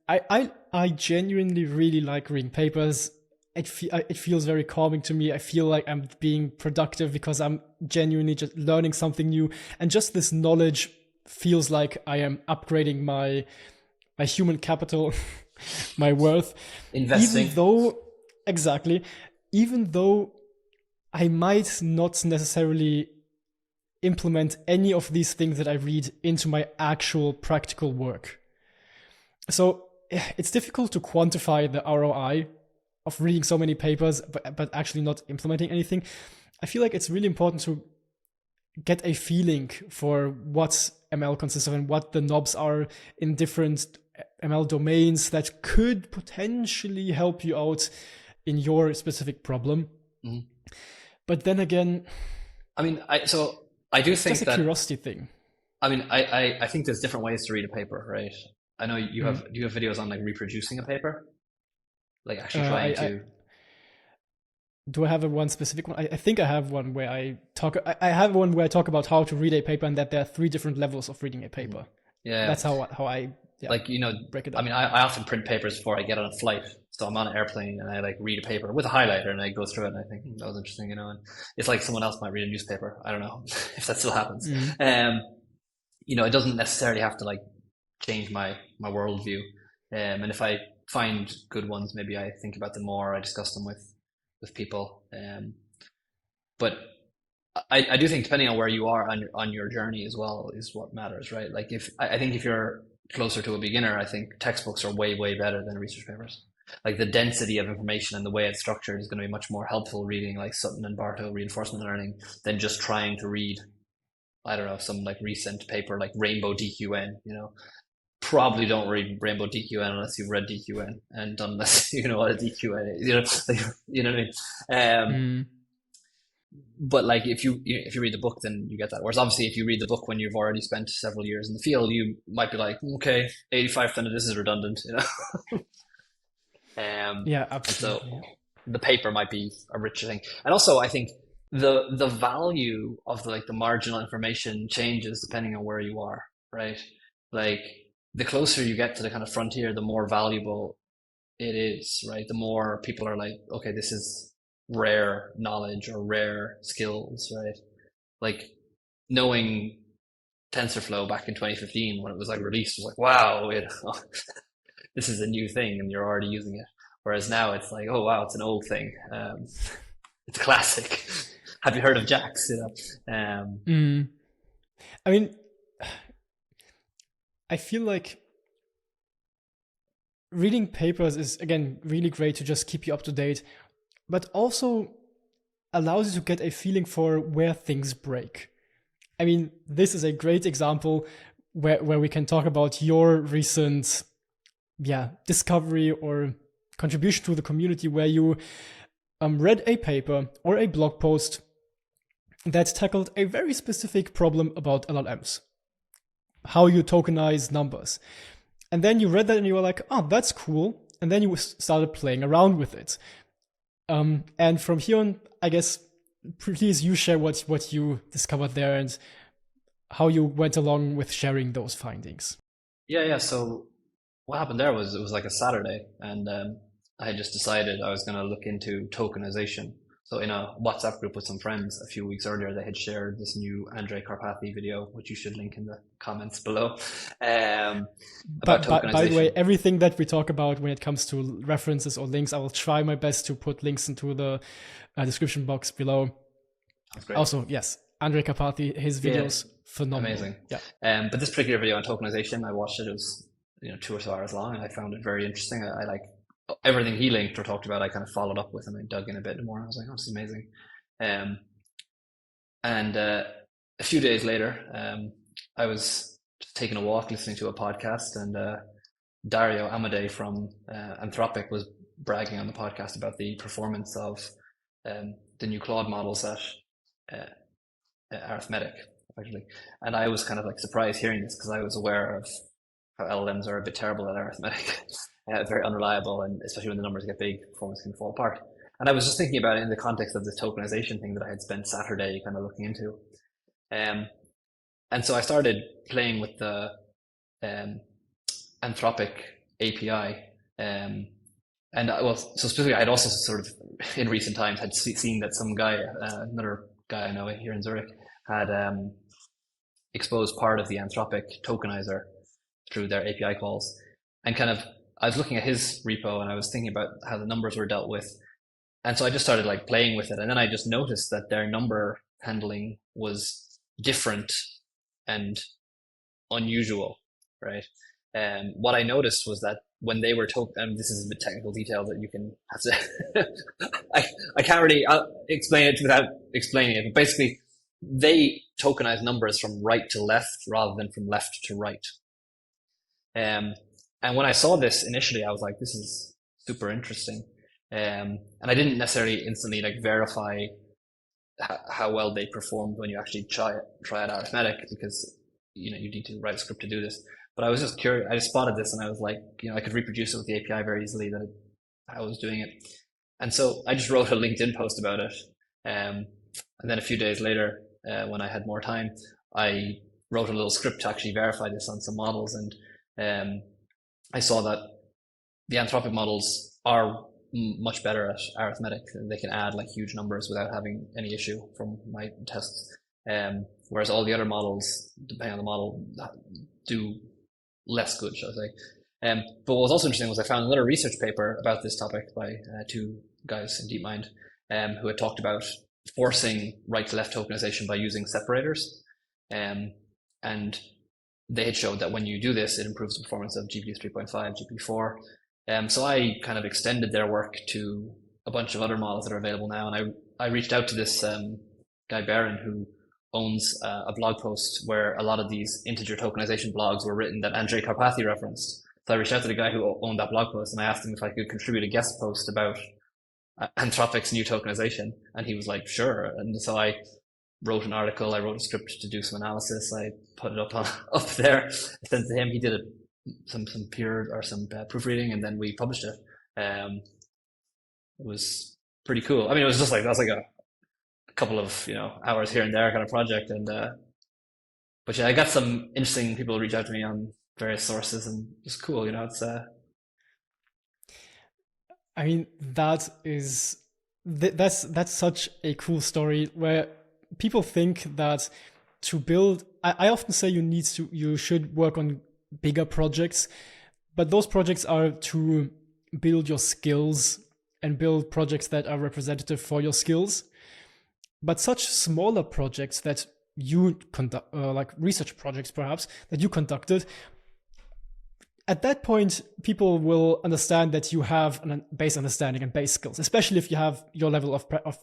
Speaker 2: I genuinely really like reading papers. It feels very calming to me. I feel like I'm being productive because I'm genuinely just learning something new, and just this knowledge feels like I am upgrading my human capital, my worth.
Speaker 1: Investing.
Speaker 2: Even though, exactly, even though I might not necessarily implement any of these things that I read into my actual practical work. So it's difficult to quantify the ROI of reading so many papers, but actually not implementing anything. I feel like it's really important to get a feeling for what ML consists of and what the knobs are in different ML domains that could potentially help you out in your specific problem.
Speaker 1: Mm-hmm.
Speaker 2: But then again,
Speaker 1: I mean, I do think
Speaker 2: just a
Speaker 1: that.
Speaker 2: curiosity thing.
Speaker 1: I mean, I think there's different ways to read a paper, right? I know you
Speaker 2: Mm.
Speaker 1: have. Do you have videos on like reproducing a paper, like actually trying
Speaker 2: I
Speaker 1: to?
Speaker 2: do I have a one specific one? I think I have one where I talk. I have one where I talk about how to read a paper and that there are 3 different levels of reading a paper.
Speaker 1: Yeah,
Speaker 2: That's how I
Speaker 1: like you know,
Speaker 2: break it
Speaker 1: I
Speaker 2: up.
Speaker 1: mean, I often print papers before I get on a flight. So I'm on an airplane and I like read a paper with a highlighter and I go through it and I think that was interesting, you know. And it's like someone else might read a newspaper. I don't know if that still happens.
Speaker 2: Mm.
Speaker 1: You know, it doesn't necessarily have to like change my worldview. And if I find good ones, maybe I think about them more. I discuss them with people. But I do think depending on where you are on your journey as well is what matters, right? Like if I think if you're closer to a beginner, I think textbooks are way better than research papers. Like the density of information and the way it's structured is going to be much more helpful reading like Sutton and Barto reinforcement learning than just trying to read, I don't know, some like recent paper like Rainbow DQN, you know. Probably don't read Rainbow DQN unless you've read DQN and unless you know what a DQN is, you know, like, you know what I mean?
Speaker 2: Mm.
Speaker 1: but like if you read the book, then you get that. Whereas obviously, if you read the book when you've already spent several years in the field, you might be like, okay, 85% of this is redundant, you know.
Speaker 2: Yeah,
Speaker 1: And so
Speaker 2: absolutely.
Speaker 1: the paper might be a richer thing. And also, I think the value of the marginal information changes depending on where you are, right? Like the closer you get to the kind of frontier, the more valuable it is, right? The more people are like, okay, this is rare knowledge or rare skills, right? Like knowing TensorFlow back in 2015 when it was like released was like, wow, this is a new thing and you're already using it. Whereas now it's like, oh wow, it's an old thing. It's a classic. Have you heard of Jax? You know,
Speaker 2: Mm. I mean, I feel like reading papers is, again, really great to just keep you up to date, but also allows you to get a feeling for where things break. I mean, this is a great example where we can talk about your recent, yeah, discovery or contribution to the community where you read a paper or a blog post that tackled a very specific problem about LLMs, how you tokenize numbers. And then you read that and you were like, oh, that's cool. And then you started playing around with it. And from here on, I guess, please you share what you discovered there and how you went along with sharing those findings.
Speaker 1: yeah. So what happened there was it was like a Saturday, and I had just decided I was going to look into tokenization. So in a WhatsApp group with some friends a few weeks earlier, they had shared this new Andrey Karpathy video, which you should link in the comments below, about
Speaker 2: But by the way,
Speaker 1: tokenization.
Speaker 2: everything that we talk about when it comes to references or links, I will try my best to put links into the description box below.
Speaker 1: That's great.
Speaker 2: Also, yes, Andrey Karpathy, his
Speaker 1: Yeah,
Speaker 2: videos, phenomenal.
Speaker 1: amazing.
Speaker 2: Yeah.
Speaker 1: But this particular video on tokenization, I watched it. It was 2 or 3 hours long, and I found it very interesting. I like everything he linked or talked about. I kind of followed up with, and I dug in a bit more. I was like, oh, this is amazing. Um, and a few days later, I was just taking a walk, listening to a podcast, and Dario Amodei from Anthropic was bragging on the podcast about the performance of the new Claude models at uh, Arithmetic, effectively. And I was kind of like surprised hearing this because I was aware of how LLMs are a bit terrible at arithmetic, very unreliable, and especially when the numbers get big, performance can fall apart. And I was just thinking about it in the context of this tokenization thing that I had spent Saturday kind of looking into. Um, and so I started playing with the um, Anthropic API. So specifically, I'd also sort of in recent times had seen that some guy, another guy I know here in Zurich, had exposed part of the Anthropic tokenizer through their API calls. And kind of, I was looking at his repo and I was thinking about how the numbers were dealt with. And so I just started like playing with it. And then I just noticed that their number handling was different and unusual, right? And what I noticed was that when they were and this is a bit technical detail that you can have to, I can't really explain it without explaining it, but basically they tokenize numbers from right to left rather than from left to right. And when I saw this initially, I was like, this is super interesting. And I didn't necessarily instantly like verify how well they performed when you actually try it arithmetic, because you need to write a script to do this. But I was just curious. I just spotted this and I was like, I could reproduce it with the API very easily, that I was doing it. And so I just wrote a LinkedIn post about it. And then a few days later, when I had more time, I wrote a little script to actually verify this on some models. And I saw that the Anthropic models are much better at arithmetic. They can add like huge numbers without having any issue from my tests. Whereas all the other models, depending on the model, do less good, shall I say. But what was also interesting was I found another research paper about this topic by two guys in DeepMind who had talked about forcing right to left tokenization by using separators. And they had showed that when you do this, it improves the performance of GPU 3.5, GPU 4. So I kind of extended their work to a bunch of other models that are available now. And I reached out to this guy, Baron, who owns a blog post where a lot of these integer tokenization blogs were written that Andrey Karpathy referenced. So I reached out to the guy who owned that blog post and I asked him if I could contribute a guest post about Anthropic's new tokenization, and he was like, sure. And so I wrote an article, I wrote a script to do some analysis, I put it up there, I sent it to him. He did some peer or some proofreading, and then we published it. It was pretty cool. I mean, it was just like, that was like a couple of hours here and there kind of project, and but yeah, I got some interesting people reach out to me on various sources, and it's cool. It's
Speaker 2: I mean, that's such a cool story where people think that to build, I often say you should work on bigger projects, but those projects are to build your skills and build projects that are representative for your skills. But such smaller projects that you conduct, like research projects perhaps, that you conducted, at that point, people will understand that you have a base understanding and base skills, especially if you have your level of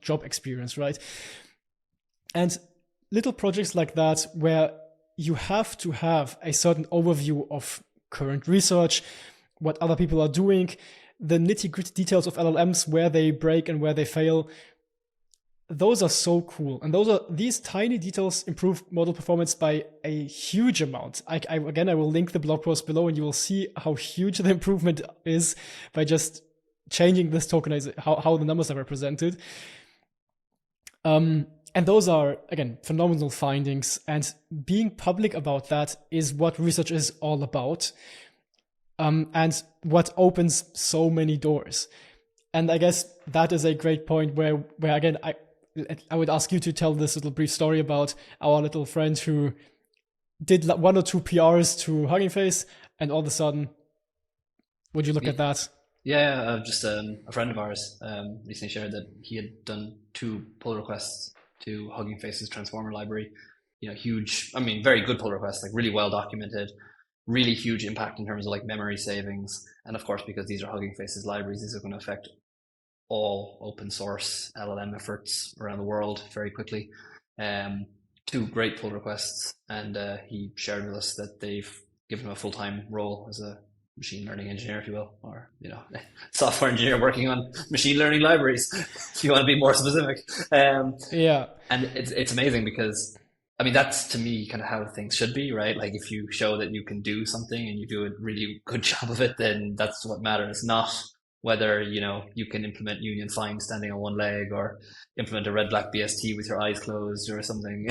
Speaker 2: job experience, right? And little projects like that, where you have to have a certain overview of current research, what other people are doing, the nitty-gritty details of LLMs, where they break and where they fail. Those are so cool. And these tiny details improve model performance by a huge amount. I will link the blog post below, and you will see how huge the improvement is by just changing this tokenization, how the numbers are represented. And those are, again, phenomenal findings. And being public about that is what research is all about. And what opens so many doors. And I guess that is a great point where again, I would ask you to tell this little brief story about our little friend who did 1 or 2 PRs to Hugging Face, and all of a sudden, would you look at that?
Speaker 1: Yeah, just a friend of ours recently shared that he had done 2 pull requests to Hugging Face's transformer library. Huge, very good pull requests, like really well documented, really huge impact in terms of like memory savings. And of course, because these are Hugging Face's libraries, these are going to affect all open source LLM efforts around the world very quickly. 2 great pull requests, and he shared with us that they've given him a full-time role as a machine learning engineer, if you will, or software engineer working on machine learning libraries, if you want to be more specific.
Speaker 2: Yeah,
Speaker 1: and it's amazing because that's to me kind of how things should be, right? Like if you show that you can do something and you do a really good job of it, then that's what matters, not whether you can implement union find standing on one leg, or implement a red-black BST with your eyes closed or something.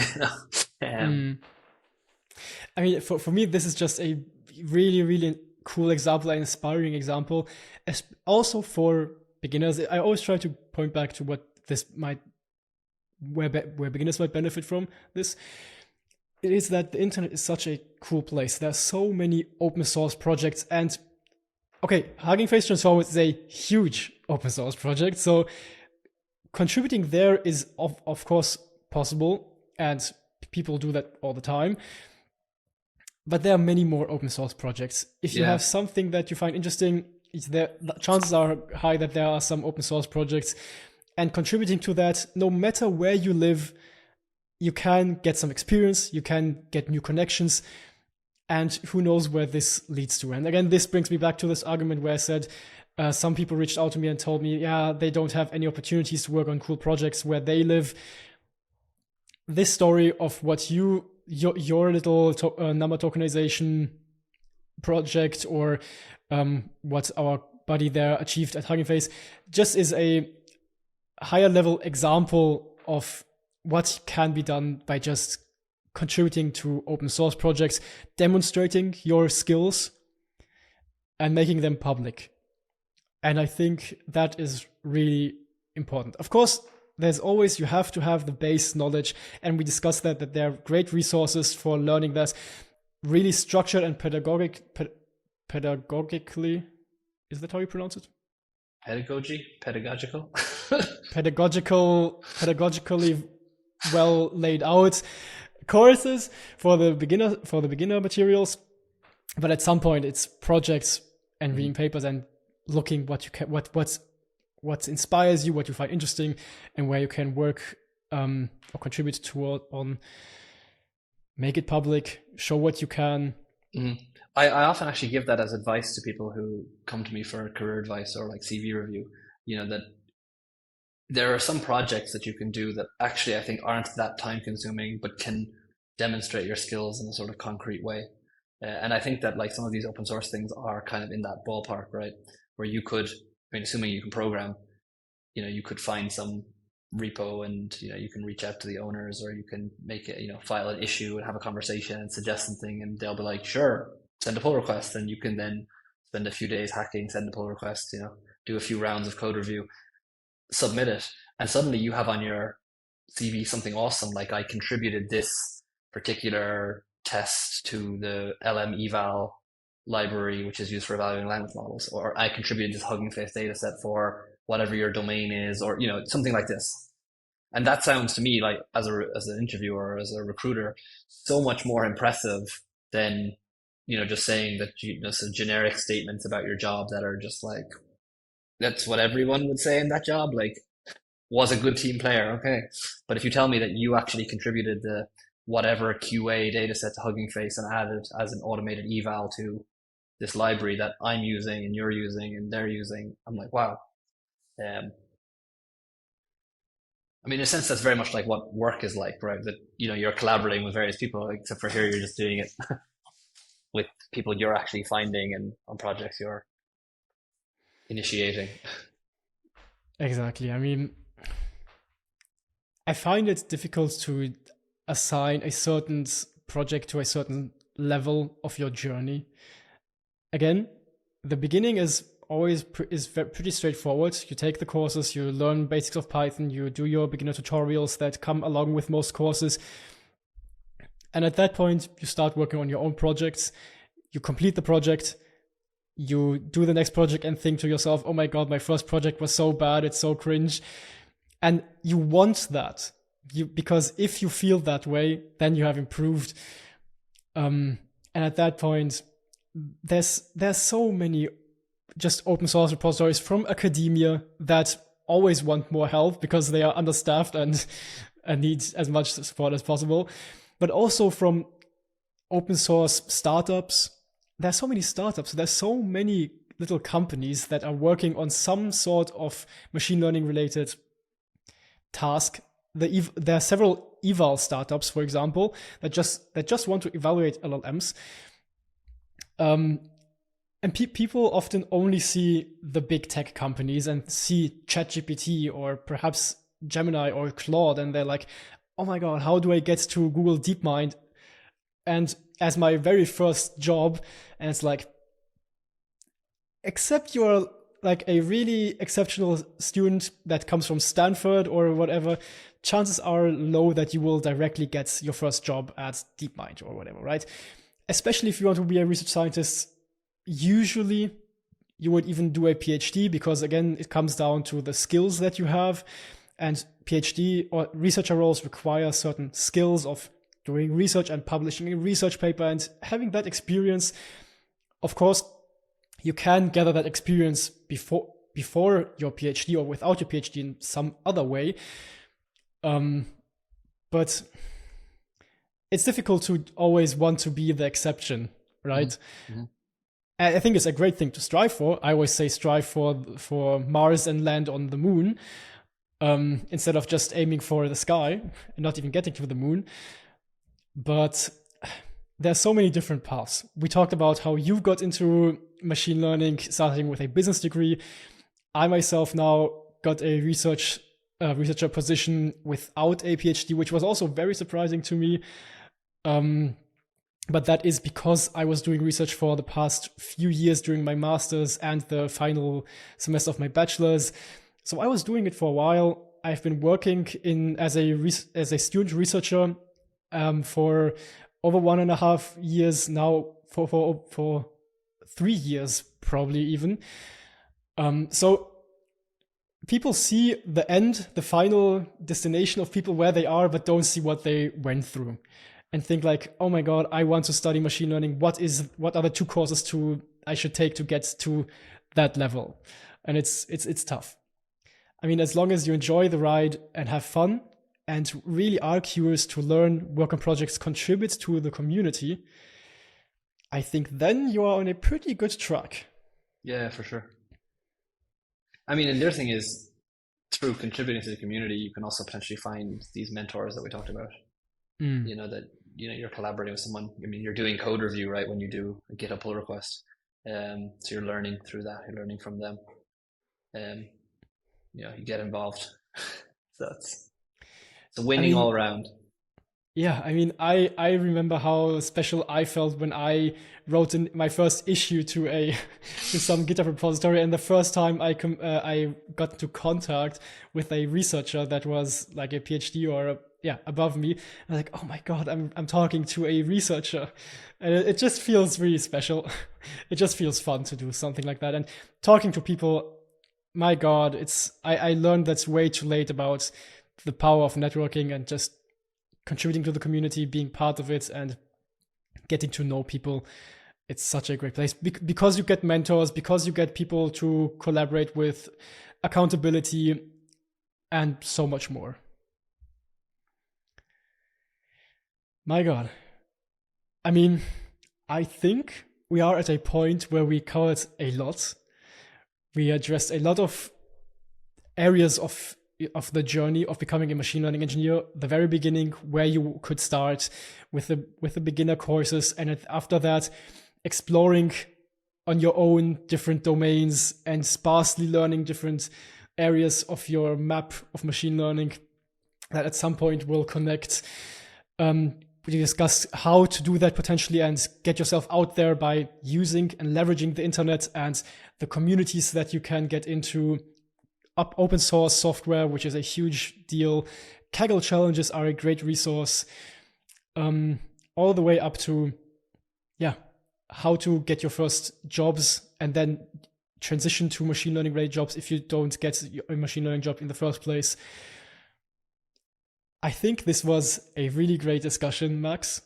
Speaker 2: For me, this is just a really, really cool example, an inspiring example. Also for beginners, I always try to point back to what this where beginners might benefit from this. It is that the internet is such a cool place. There are so many open source projects, and okay, Hugging Face Transformers is a huge open source project, so contributing there is of course possible, and people do that all the time. But there are many more open source projects. If you have something that you find interesting, chances are high that there are some open source projects, and contributing to that, no matter where you live, you can get some experience, you can get new connections. And who knows where this leads to. And again, this brings me back to this argument where I said some people reached out to me and told me, they don't have any opportunities to work on cool projects where they live. This story of what your little number tokenization project, or what our buddy there achieved at Hugging Face, just is a higher level example of what can be done by just contributing to open source projects, demonstrating your skills, and making them public. And I think that is really important. Of course, you have to have the base knowledge, and we discussed that there are great resources for learning this, really structured and pedagogically. Is that how you pronounce it?
Speaker 1: Pedagogical.
Speaker 2: Pedagogically well laid out courses for the beginner materials, but at some point it's projects and reading papers and looking what inspires you, what you find interesting, and where you can work or contribute toward on. Make it public, show what you can.
Speaker 1: I often actually give that as advice to people who come to me for career advice or like CV review. that there are some projects that you can do that actually I think aren't that time consuming, but can demonstrate your skills in a sort of concrete way. And I think that like some of these open source things are kind of in that ballpark, right? Where you could, I mean, assuming you can program, you could find some repo and, you can reach out to the owners, or you can make it, file an issue and have a conversation and suggest something, and they'll be like, sure, send a pull request. And you can then spend a few days hacking, send a pull request, do a few rounds of code review, submit it. And suddenly you have on your CV something awesome, like I contributed this particular test to the LM eval library, which is used for evaluating language models, or I contributed this Hugging Face data set for whatever your domain is, or something like this. And that sounds to me like, as an interviewer, as a recruiter, so much more impressive than just saying that some generic statements about your job that are just like, that's what everyone would say in that job, like, was a good team player, okay. But if you tell me that you actually contributed the whatever QA data set to Hugging Face and added as an automated eval to this library that I'm using and you're using and they're using, I'm like, wow. I mean, in a sense, that's very much like what work is like, right? That, you're collaborating with various people, except for here, you're just doing it with people you're actually finding and on projects you're initiating.
Speaker 2: Exactly. I mean, I find it difficult to assign a certain project to a certain level of your journey. Again, the beginning is always pretty straightforward. You take the courses, you learn basics of Python, you do your beginner tutorials that come along with most courses. And at that point, you start working on your own projects. You complete the project, you do the next project and think to yourself, oh my God, my first project was so bad, it's so cringe. And you want that. Because if you feel that way, then you have improved. And at that point, there's so many just open source repositories from academia that always want more help because they are understaffed and need as much support as possible. But also from open source startups. There's so many startups. There's so many little companies that are working on some sort of machine learning related task. There are several eval startups, for example, that just want to evaluate LLMs. And people often only see the big tech companies and see ChatGPT or perhaps Gemini or Claude, and they're like, oh my God, how do I get to Google DeepMind? And as my very first job, and it's like, except you're like a really exceptional student that comes from Stanford or whatever, chances are low that you will directly get your first job at DeepMind or whatever, right? Especially if you want to be a research scientist, usually you would even do a PhD, because again, it comes down to the skills that you have, and PhD or researcher roles require certain skills of doing research and publishing a research paper and having that experience. Of course, you can gather that experience before your PhD or without your PhD in some other way. But it's difficult to always want to be the exception, right? Mm-hmm. I think it's a great thing to strive for. I always say strive for Mars and land on the moon, instead of just aiming for the sky and not even getting to the moon. But there's so many different paths. We talked about how you got into machine learning, starting with a business degree. I myself now got a researcher position without a PhD, which was also very surprising to me. But that is because I was doing research for the past few years during my master's and the final semester of my bachelor's. So I was doing it for a while. I've been working as a student researcher for over 1.5 years now, for 3 years probably even. So people see the end, the final destination of people where they are, but don't see what they went through, and think like, oh my God, I want to study machine learning. What are the 2 courses I should take to get to that level? And it's tough. I mean, as long as you enjoy the ride and have fun and really are curious to learn, work on projects, contribute to the community, I think then you are on a pretty good track.
Speaker 1: Yeah, for sure. I mean, and the other thing is through contributing to the community, you can also potentially find these mentors that we talked about.
Speaker 2: Mm.
Speaker 1: You know that you're collaborating with someone. I mean, you're doing code review, right? When you do a GitHub pull request, so you're learning through that. You're learning from them. Um, you get involved. So it's a
Speaker 2: I
Speaker 1: winning
Speaker 2: mean,
Speaker 1: all around.
Speaker 2: yeah, I mean, I remember how special I felt when I wrote in my first issue to a to some GitHub repository, and the first time I got into contact with a researcher that was like a PhD or yeah above me. I was like, oh my god, I'm talking to a researcher, and it just feels really special. It just feels fun to do something like that, and talking to people. My god, I learned that's way too late about the power of networking and just contributing to the community, being part of it, and getting to know people. It's such a great place because you get mentors, because you get people to collaborate with, accountability, and so much more. My God. I mean, I think we are at a point where we covered a lot. We addressed a lot of areas of the journey of becoming a machine learning engineer, the very beginning, where you could start with the beginner courses, and after that exploring on your own different domains and sparsely learning different areas of your map of machine learning that at some point will connect. We discussed how to do that potentially and get yourself out there by using and leveraging the internet and the communities that you can get into. Open source software, which is a huge deal. Kaggle challenges are a great resource. All the way up to, yeah, how to get your first jobs and then transition to machine learning related jobs if you don't get a machine learning job in the first place. I think this was a really great discussion, Max.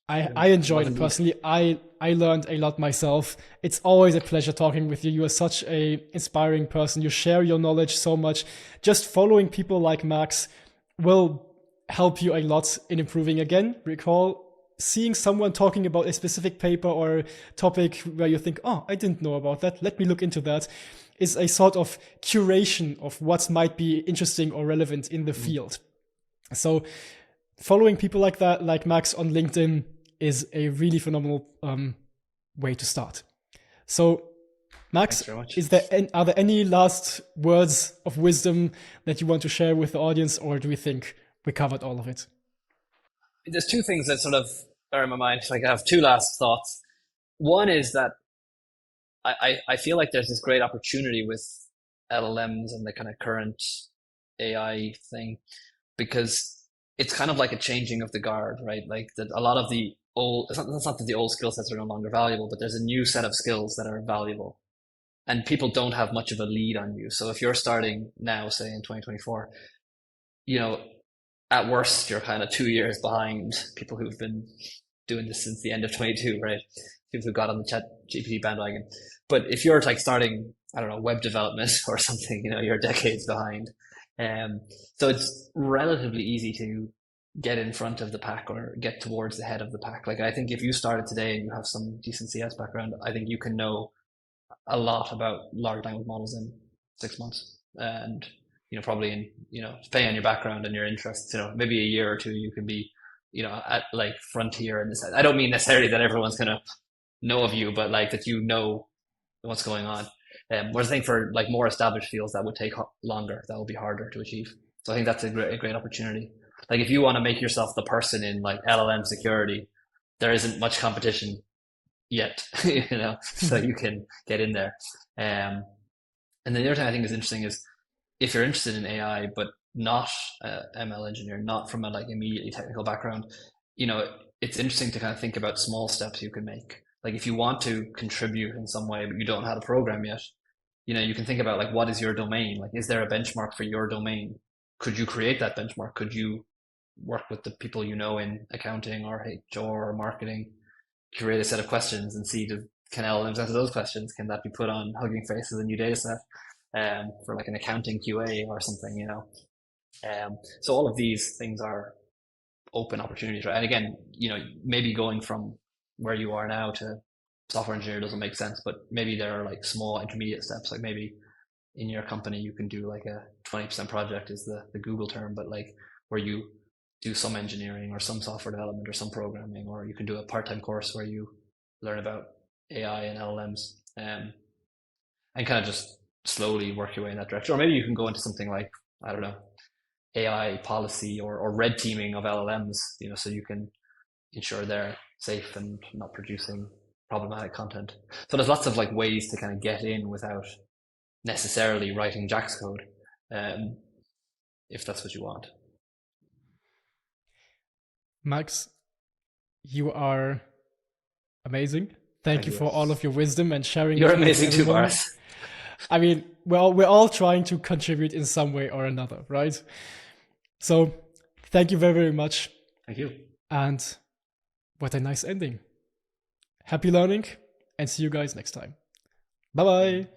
Speaker 2: I enjoyed it personally. I learned a lot myself. It's always a pleasure talking with you. You are such a inspiring person. You share your knowledge so much. Just following people like Max will help you a lot in improving. Again, recall seeing someone talking about a specific paper or topic where you think, oh, I didn't know about that. Let me look into that. Is a sort of curation of what might be interesting or relevant in the field. So following people like that, like Max on LinkedIn, is a really phenomenal way to start. So, Max, are there any last words of wisdom that you want to share with the audience, or do we think we covered all of it?
Speaker 1: There's two things that sort of are in my mind. Like I have two last thoughts. One is that I feel like there's this great opportunity with LLMs and the kind of current AI thing, because it's kind of like a changing of the guard, right? Like that a lot of the old, it's not that the old skill sets are no longer valuable, but there's a new set of skills that are valuable. And people don't have much of a lead on you. So if you're starting now, say in 2024, at worst, you're kind of 2 years behind people who've been doing this since the end of 22, right? People who got on the chat GPT bandwagon. But if you're like starting, I don't know, web development or something, you're decades behind. So it's relatively easy to get in front of the pack or get towards the head of the pack. Like I think if you started today and you have some decent CS background, I think you can know a lot about large language models in 6 months. And probably in depending on your background and your interests, maybe a year or two you can be at like frontier in this. I don't mean necessarily that everyone's gonna know of you, but like that what's going on. Whereas I think for like more established fields that would take longer, that will be harder to achieve. So I think that's a great opportunity. Like if you want to make yourself the person in like LLM security, there isn't much competition yet, so you can get in there. And then the other thing I think is interesting is if you're interested in AI, but not ML engineer, not from a like immediately technical background, it's interesting to kind of think about small steps you can make. Like if you want to contribute in some way, but you don't know how to program yet, you can think about like, what is your domain? Like, is there a benchmark for your domain? Could you create that benchmark? Could you work with the people in accounting or HR or marketing, create a set of questions and see can LLMs answer those questions? Can that be put on Hugging Face as a new data set for like an accounting QA or something, So all of these things are open opportunities, right? And again, maybe going from where you are now to software engineer doesn't make sense, but maybe there are like small intermediate steps, like maybe in your company you can do like a 20% project is the Google term, but like where you do some engineering or some software development or some programming, or you can do a part-time course where you learn about AI and LLMs, and kind of just slowly work your way in that direction. Or maybe you can go into something like, I don't know, AI policy or red teaming of LLMs, so you can ensure they're safe and not producing problematic content. So there's lots of like ways to kind of get in without necessarily writing Jack's code, if that's what you want.
Speaker 2: Max, you are amazing. Thank you for all of your wisdom and sharing.
Speaker 1: You're amazing too, Boris.
Speaker 2: I mean, well, we're all trying to contribute in some way or another, right? So thank you very, very much.
Speaker 1: Thank you.
Speaker 2: And what a nice ending. Happy learning, and see you guys next time. Bye-bye.